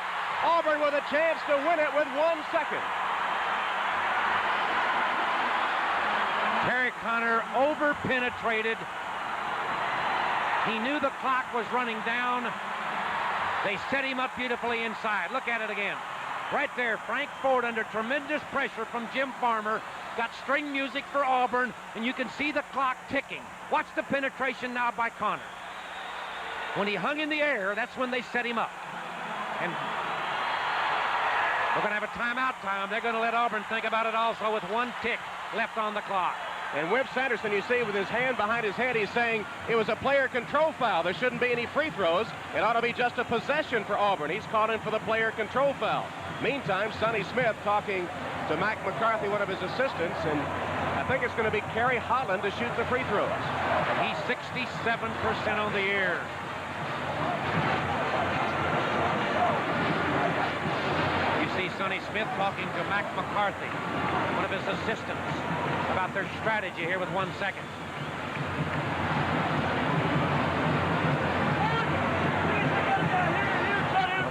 Auburn with a chance to win it with 1 second. Terry Connor over-penetrated. He knew the clock was running down. They set him up beautifully inside. Look at it again. Right there, Frank Ford under tremendous pressure from Jim Farmer. Got string music for Auburn, and you can see the clock ticking. Watch the penetration now by Connor. When he hung in the air, that's when they set him up. And we're going to have a timeout time. They're going to let Auburn think about it also with 1 tick left on the clock. And Wimp Sanderson, you see with his hand behind his head, he's saying it was a player control foul. There shouldn't be any free throws. It ought to be just a possession for Auburn. He's calling for the player control foul. Meantime, Sonny Smith talking to Mac McCarthy, one of his assistants, and I think it's going to be Kerry Holland to shoot the free throws. And he's 67% on the year. You see Sonny Smith talking to Mac McCarthy, one of his assistants, about their strategy here with 1 second.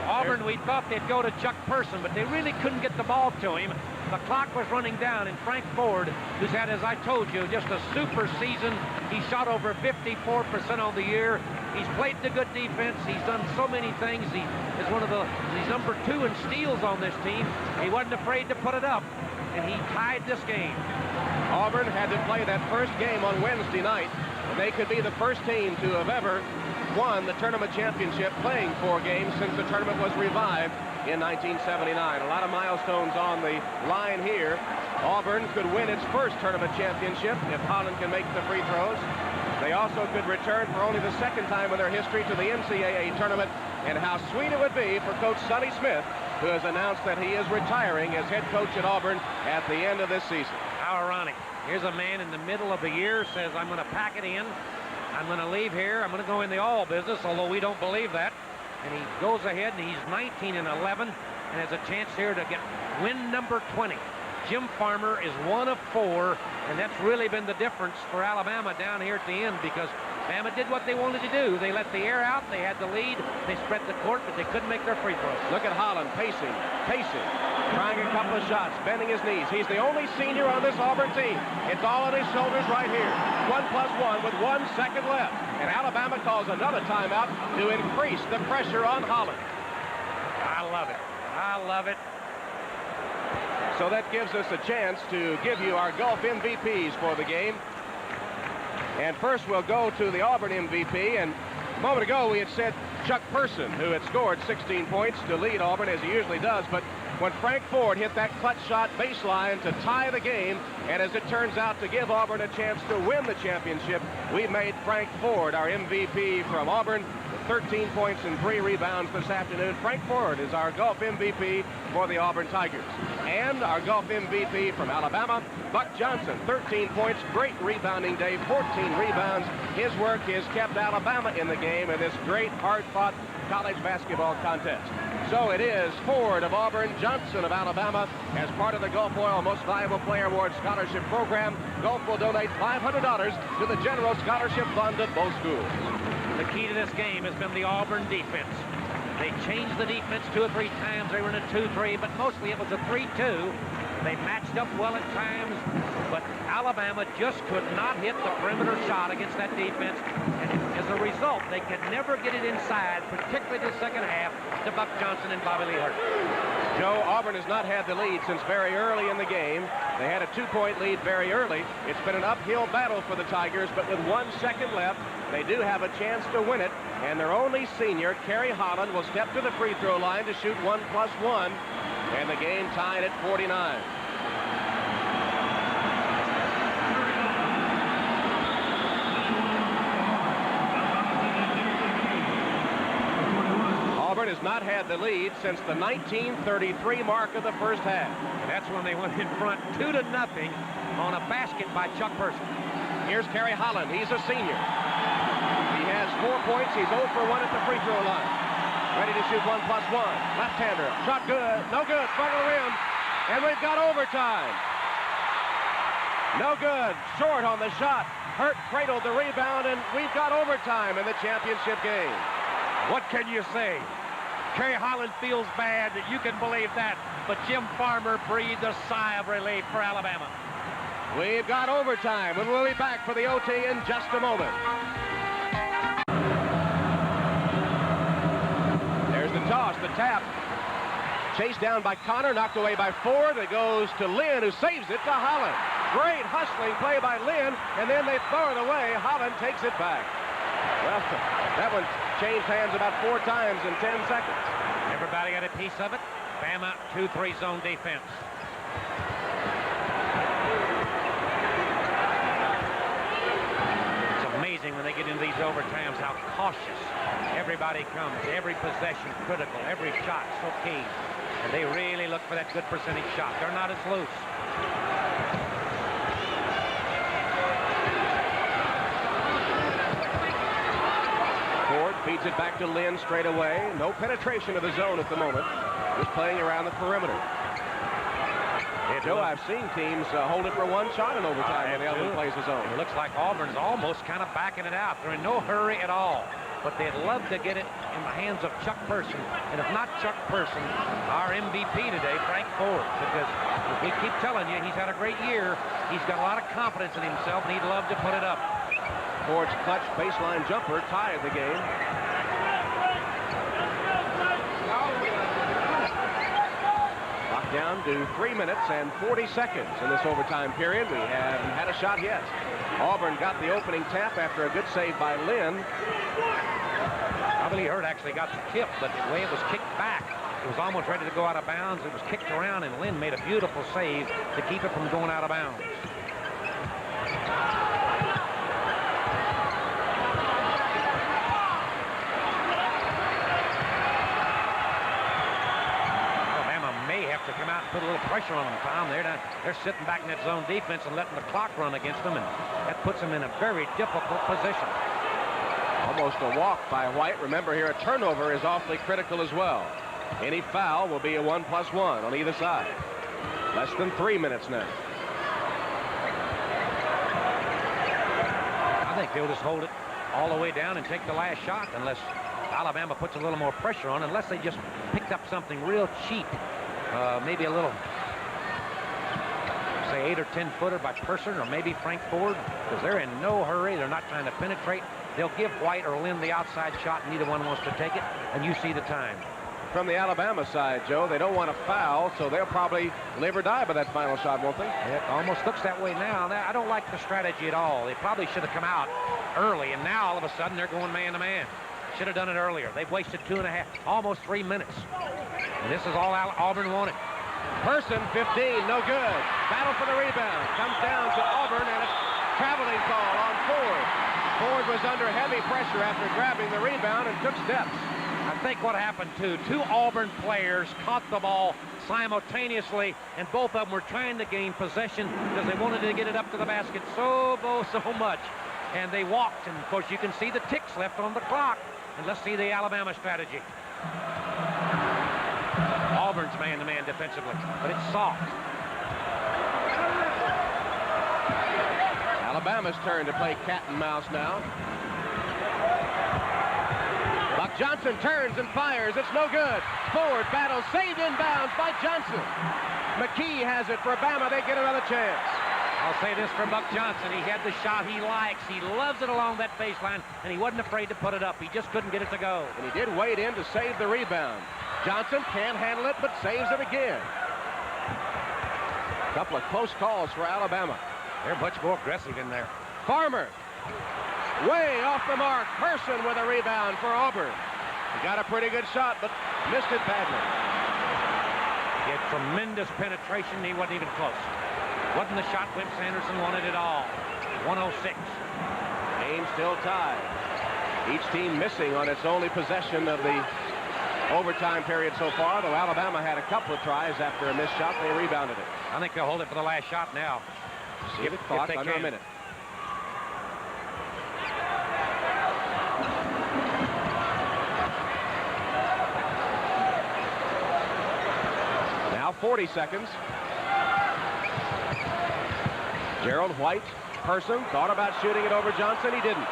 Auburn, we thought they'd go to Chuck Person, but they really couldn't get the ball to him. The clock was running down, and Frank Ford, who's had, as I told you, just a super season. He shot over 54% on the year. He's played the good defense. He's done so many things. He is he's number 2 in steals on this team. He wasn't afraid to put it up, and he tied this game. Auburn had to play that first game on Wednesday night, and they could be the first team to have ever won the tournament championship playing 4 games since the tournament was revived in 1979. A lot of milestones on the line here. Auburn could win its first tournament championship if Holland can make the free throws. They also could return for only the 2nd time in their history to the NCAA tournament. And how sweet it would be for Coach Sonny Smith, who has announced that he is retiring as head coach at Auburn at the end of this season. How ironic. Here's a man in the middle of the year says, I'm going to pack it in. I'm going to leave here. I'm going to go in the oil business, although we don't believe that. And he goes ahead, and he's 19-11, and has a chance here to get win number 20. Jim Farmer is 1 of 4, and that's really been the difference for Alabama down here at the end, because Bama did what they wanted to do. They let the air out. They had the lead. They spread the court, but they couldn't make their free throws. Look at Holland pacing, trying a couple of shots, bending his knees. He's the only senior on this Auburn team. It's all on his shoulders right here. 1+1 with 1 second left. And Alabama calls another timeout to increase the pressure on Holland. I love it. I love it. So that gives us a chance to give you our Gulf MVPs for the game. And first we'll go to the Auburn MVP. And a moment ago we had said Chuck Person, who had scored 16 points to lead Auburn as he usually does. But when Frank Ford hit that clutch shot baseline to tie the game, and as it turns out, to give Auburn a chance to win the championship. We made Frank Ford our MVP from Auburn with 13 points and 3 rebounds this afternoon. Frank Ford is our Gulf MVP for the Auburn Tigers. And our Gulf MVP from Alabama, Buck Johnson, 13 points, great rebounding day, 14 rebounds. His work has kept Alabama in the game in this great, hard-fought college basketball contest. So it is Ford of Auburn, Johnson of Alabama. As part of the Gulf Oil Most Valuable Player Award Scholarship Program, Gulf will donate $500 to the General Scholarship Fund at both schools. The key to this game has been the Auburn defense. They changed the defense 2 or 3 times. They were in a 2-3, but mostly it was a 3-2. They matched up well at times, but Alabama just could not hit the perimeter shot against that defense. And as a result, they could never get it inside, particularly the second half, to Buck Johnson and Bobby Lee Hurt. Joe, Auburn has not had the lead since very early in the game. They had a 2-point lead very early. It's been an uphill battle for the Tigers, but with 1 second left, they do have a chance to win it. And their only senior, Kerry Holland, will step to the free throw line to shoot 1+1. And the game tied at 49. Auburn has not had the lead since the 1933 mark of the first half. And that's when they went in front 2-0 on a basket by Chuck Person. Here's Kerry Holland. He's a senior. He has 4 points. He's 0 for 1 at the free throw line. Ready to shoot 1+1. Left-hander. Shot good. No good. Front of the rim. And we've got overtime. No good. Short on the shot. Hurt cradled the rebound, and we've got overtime in the championship game. What can you say? Kerry Holland feels bad. You can believe that. But Jim Farmer breathed a sigh of relief for Alabama. We've got overtime, and we'll be back for the OT in just a moment. There's the toss, the tap. Chased down by Connor, knocked away by Ford. It goes to Lynn, who saves it to Holland. Great hustling play by Lynn, and then they throw it away. Holland takes it back. Well, that one changed hands about 4 times in 10 seconds. Everybody got a piece of it. Bama 2-3 zone defense. It's amazing when they get into these overtimes how cautious everybody comes. Every possession critical. Every shot so key. And they really look for that good percentage shot. They're not as loose. Ford feeds it back to Lynn straight away. No penetration of the zone at the moment. Just playing around the perimeter. Joe, I've seen teams hold it for 1 shot in overtime when the other one plays the zone. It looks like Auburn's almost kind of backing it out. They're in no hurry at all. But they'd love to get it in the hands of Chuck Person. And if not Chuck Person, our MVP today, Frank Ford. Because we keep telling you, he's had a great year. He's got a lot of confidence in himself, and he'd love to put it up. Ford's clutch baseline jumper tied the game. Locked down to 3 minutes and 40 seconds in this overtime period. We haven't had a shot yet. Auburn got the opening tap after a good save by Lynn. Bobby Lee Hurt actually got the tip, but the way it was kicked back, it was almost ready to go out of bounds. It was kicked around, and Lynn made a beautiful save to keep it from going out of bounds. To come out and put a little pressure on them, Tom. They're sitting back in that zone defense and letting the clock run against them, and that puts them in a very difficult position. Almost a walk by White. Remember here, a turnover is awfully critical as well. Any foul will be a 1+1 on either side. Less than 3 minutes now. I think they'll just hold it all the way down and take the last shot unless Alabama puts a little more pressure on, unless they just picked up something real cheap. Maybe a little, say, 8 or 10 footer by Person, or maybe Frank Ford, because they're in no hurry. They're not trying to penetrate. They'll give White or Lynn the outside shot, and neither one wants to take it, and you see the time. From the Alabama side, Joe, they don't want to foul, so they'll probably live or die by that final shot, won't they? It almost looks that way now. I don't like the strategy at all. They probably should have come out early, and now all of a sudden they're going man to man. Should have done it earlier. They've wasted 2.5, almost 3 minutes. And this is all Auburn wanted. Person, 15, no good. Battle for the rebound. Comes down to Auburn, and it's traveling call on Ford. Ford was under heavy pressure after grabbing the rebound and took steps. I think what happened, too, 2 Auburn players caught the ball simultaneously, and both of them were trying to gain possession because they wanted to get it up to the basket so much. And they walked, and, of course, you can see the ticks left on the clock. And let's see the Alabama strategy. Auburn's man-to-man defensively, but it's soft. Alabama's turn to play cat and mouse now. Buck Johnson turns and fires. It's no good. Ford battles, saved inbounds by Johnson. McKee has it for Bama. They get another chance. I'll say this for Buck Johnson. He had the shot he likes. He loves it along that baseline, and he wasn't afraid to put it up. He just couldn't get it to go. And he did wade in to save the rebound. Johnson can't handle it, but saves it again. A couple of close calls for Alabama. They're much more aggressive in there. Farmer, way off the mark. Person with a rebound for Auburn. He got a pretty good shot, but missed it badly. He had tremendous penetration. He wasn't even close. Wasn't the shot Wimp Sanderson wanted at all. 106. Game still tied. Each team missing on its only possession of the overtime period so far, though Alabama had a couple of tries after a missed shot. They rebounded it. I think they'll hold it for the last shot now. Give it clock under a minute. Now 40 seconds. Gerald White, Person, thought about shooting it over Johnson. He didn't.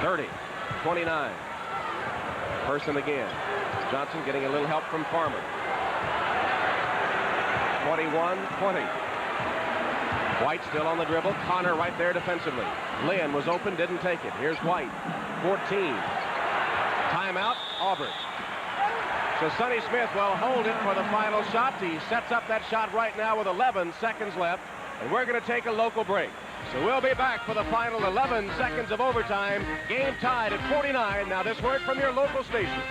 30, 29. Person again. Johnson getting a little help from Farmer. 21-20. White still on the dribble. Connor right there defensively. Lynn was open, didn't take it. Here's White. 14. Timeout, Auburn. So Sonny Smith will hold it for the final shot. He sets up that shot right now with 11 seconds left. And we're going to take a local break. So we'll be back for the final 11 seconds of overtime. Game tied at 49. Now this word from your local station.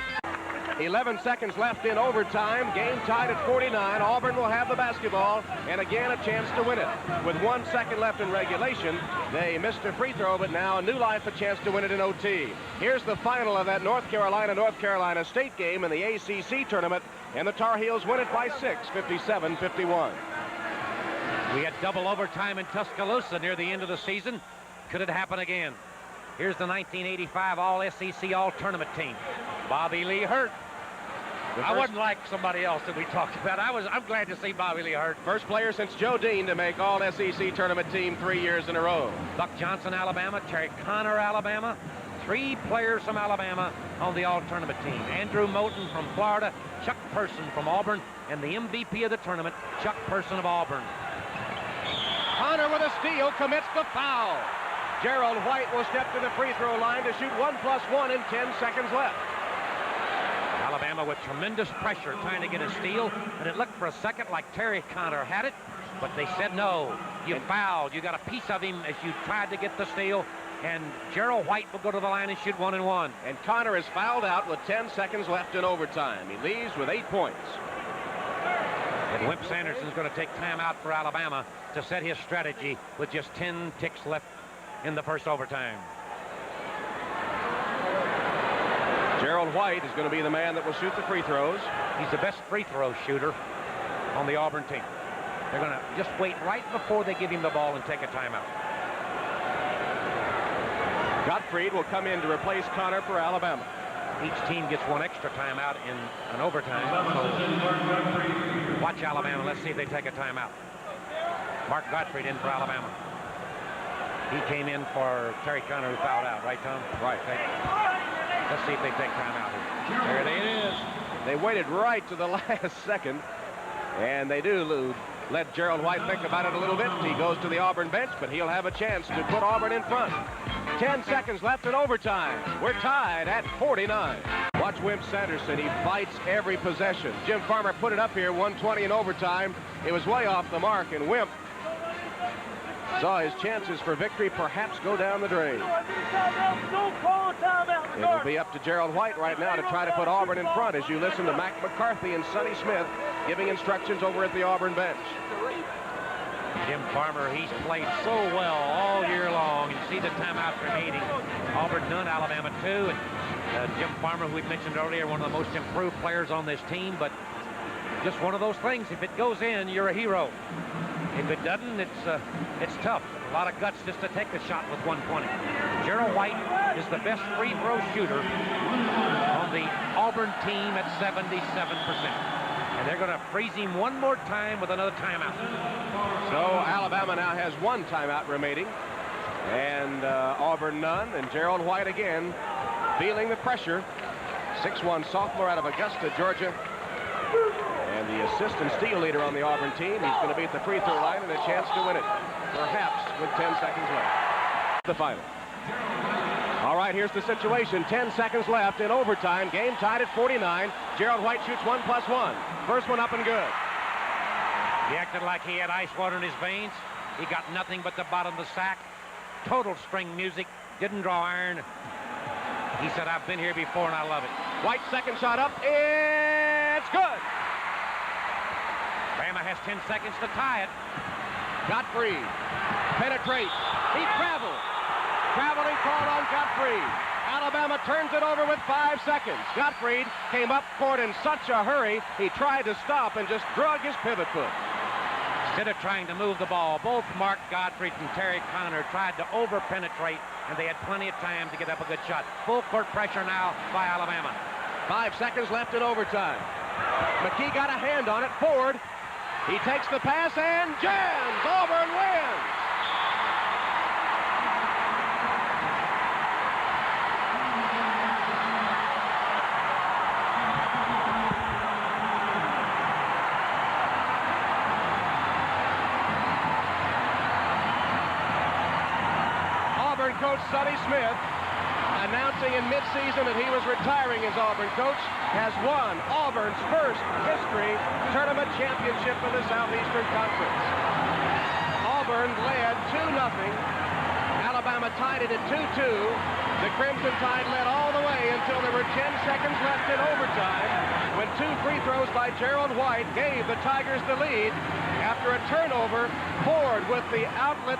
11 seconds left in overtime. Game tied at 49. Auburn will have the basketball and again a chance to win it. With 1 second left in regulation, they missed a free throw, but now New Life a chance to win it in OT. Here's the final of that North Carolina State game in the ACC tournament, and the Tar Heels win it by 6, 57-51. We had double overtime in Tuscaloosa near the end of the season. Could it happen again? Here's the 1985 All-SEC All-Tournament team. Bobby Lee hurt. I wasn't like somebody else that we talked about. I'm glad to see Bobby Lee hurt. First player since Joe Dean to make All-SEC Tournament team 3 years in a row. Buck Johnson, Alabama. Terry Connor, Alabama. 3 players from Alabama on the All-Tournament team. Andrew Moten from Florida, Chuck Person from Auburn, and the MVP of the tournament, Chuck Person of Auburn. Connor with a steal commits the foul. Gerald White will step to the free throw line to shoot 1+1 in 10 seconds left. Alabama with tremendous pressure trying to get a steal, and it looked for a second like Terry Connor had it, but they said no. You fouled. You got a piece of him as you tried to get the steal, and Gerald White will go to the line and shoot 1 and 1. And Connor is fouled out with 10 seconds left in overtime. He leaves with 8 points. And Wimp Sanderson's going to take time out for Alabama to set his strategy with just 10 ticks left in the first overtime. Gerald White is going to be the man that will shoot the free throws. He's the best free throw shooter on the Auburn team. They're going to just wait right before they give him the ball and take a timeout. Gottfried will come in to replace Connor for Alabama. Each team gets 1 extra timeout in an overtime. So watch Alabama. Let's see if they take a timeout. Mark Gottfried in for Alabama. He came in for Terry Connor, who fouled out, right, Tom? Right. Let's see if they take time out here. There it is. They waited right to the last second, and they do let Gerald White think about it a little bit. He goes to the Auburn bench, but he'll have a chance to put Auburn in front. 10 seconds left in overtime. We're tied at 49. Watch Wimp Sanderson. He fights every possession. Jim Farmer put it up here, 120 in overtime. It was way off the mark, and Wimp saw his chances for victory perhaps go down the drain. It'll be up to Gerald White right now to try to put Auburn in front as you listen to Mac McCarthy and Sonny Smith giving instructions over at the Auburn bench. Jim Farmer, he's played so well all year long. You see the timeouts remaining. Auburn none, Alabama 2. And Jim Farmer, who we mentioned earlier, one of the most improved players on this team, but just one of those things. If it goes in, you're a hero. If it doesn't, it's tough. A lot of guts just to take the shot with 120. Gerald White is the best free throw shooter on the Auburn team at 77%. And they're going to freeze him one more time with another timeout. So Alabama now has one timeout remaining, and Auburn none, and Gerald White again feeling the pressure. 6'1" sophomore out of Augusta, Georgia, and the assistant steal leader on the Auburn team. He's going to be at the free throw line and a chance to win it, perhaps with 10 seconds left. The final. All right, here's the situation. 10 seconds left in overtime. Game tied at 49. Gerald White shoots 1+1. First one up and good. He acted like he had ice water in his veins. He got nothing but the bottom of the sack. Total string music. Didn't draw iron. He said, I've been here before and I love it. White's second shot up. It's good. Bama has 10 seconds to tie it. Gottfried penetrates. He traveled. Traveling call on Gottfried. Alabama turns it over with 5 seconds. Gottfried came up court in such a hurry, he tried to stop and just drug his pivot foot. Instead of trying to move the ball, both Mark Gottfried and Terry Conner tried to over-penetrate, and they had plenty of time to get up a good shot. Full court pressure now by Alabama. 5 seconds left in overtime. McKee got a hand on it. Ford, he takes the pass and jams. Auburn wins. Coach Sonny Smith, announcing in midseason that he was retiring as Auburn coach, has won Auburn's first history tournament championship for the Southeastern Conference. Auburn led 2-0. Alabama tied it at 2-2. The Crimson Tide led all the way until there were 10 seconds left in overtime when 2 free throws by Gerald White gave the Tigers the lead. After a turnover, Ford with the outlet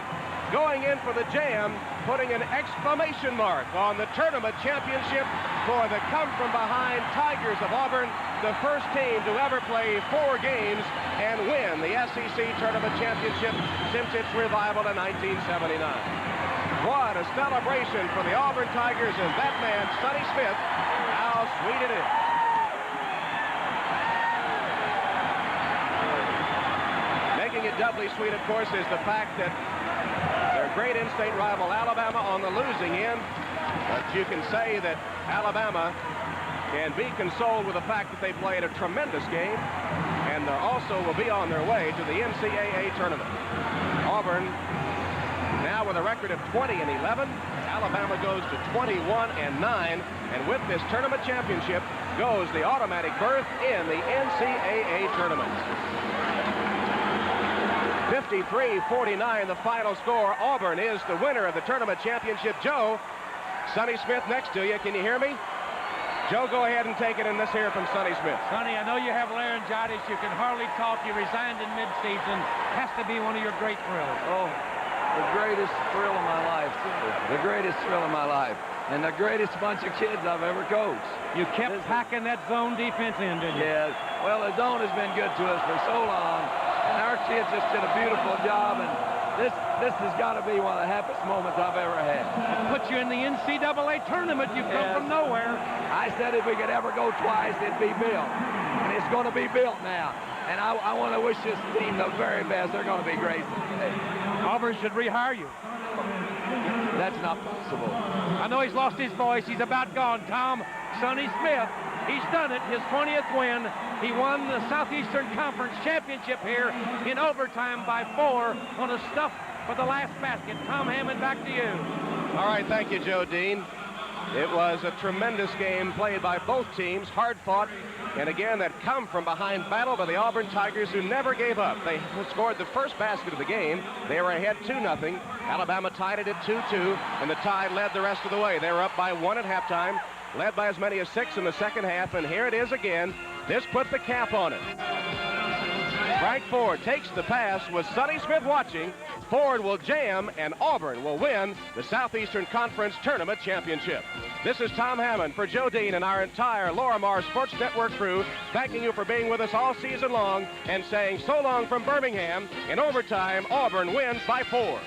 going in for the jam, putting an exclamation mark on the tournament championship for the come-from-behind Tigers of Auburn, the first team to ever play 4 games and win the SEC tournament championship since its revival in 1979. What a celebration for the Auburn Tigers and that man, Sonny Smith. How sweet it is. Making it doubly sweet, of course, is the fact that their great in-state rival Alabama on the losing end. But you can say that Alabama can be consoled with the fact that they played a tremendous game and also will be on their way to the NCAA tournament. Auburn now with a record of 20-11. Alabama goes to 21-9, and with this tournament championship goes the automatic berth in the NCAA tournament. 53-49, the final score. Auburn is the winner of the tournament championship. Joe, Sonny Smith next to you. Can you hear me? Joe, go ahead and take it, and let's hear from Sonny Smith. Sonny, I know you have laryngitis. You can hardly talk. You resigned in midseason. Has to be one of your great thrills. Oh, the greatest thrill of my life. The greatest thrill of my life. And the greatest bunch of kids I've ever coached. You kept packing that zone defense in, didn't you? Yes. Well, the zone has been good to us for so long. And our kids just did a beautiful job. And this has got to be one of the happiest moments I've ever had. It put you in the NCAA tournament. You've come from nowhere. I said if we could ever go twice, it'd be built. And it's going to be built now. And I want to wish this team the very best. They're going to be great. Auburn should rehire you. That's not possible. I know he's lost his voice. He's about gone. Tom, Sonny Smith, he's done it. His 20th win. He won the Southeastern Conference Championship here in overtime by 4 on a stuff for the last basket. Tom Hammond, back to you. All right, thank you, Joe Dean. It was a tremendous game played by both teams, hard fought. And again, that come from behind battle by the Auburn Tigers, who never gave up. They scored the first basket of the game. They were ahead 2-0. Alabama tied it at 2-2, and the Tide led the rest of the way. They were up by 1 at halftime, led by as many as 6 in the second half, and here it is again. This put the cap on it. Frank Ford takes the pass with Sonny Smith watching. Ford will jam, and Auburn will win the Southeastern Conference Tournament Championship. This is Tom Hammond for Joe Dean and our entire Lorimar Sports Network crew, thanking you for being with us all season long and saying so long from Birmingham. In overtime, Auburn wins by 4.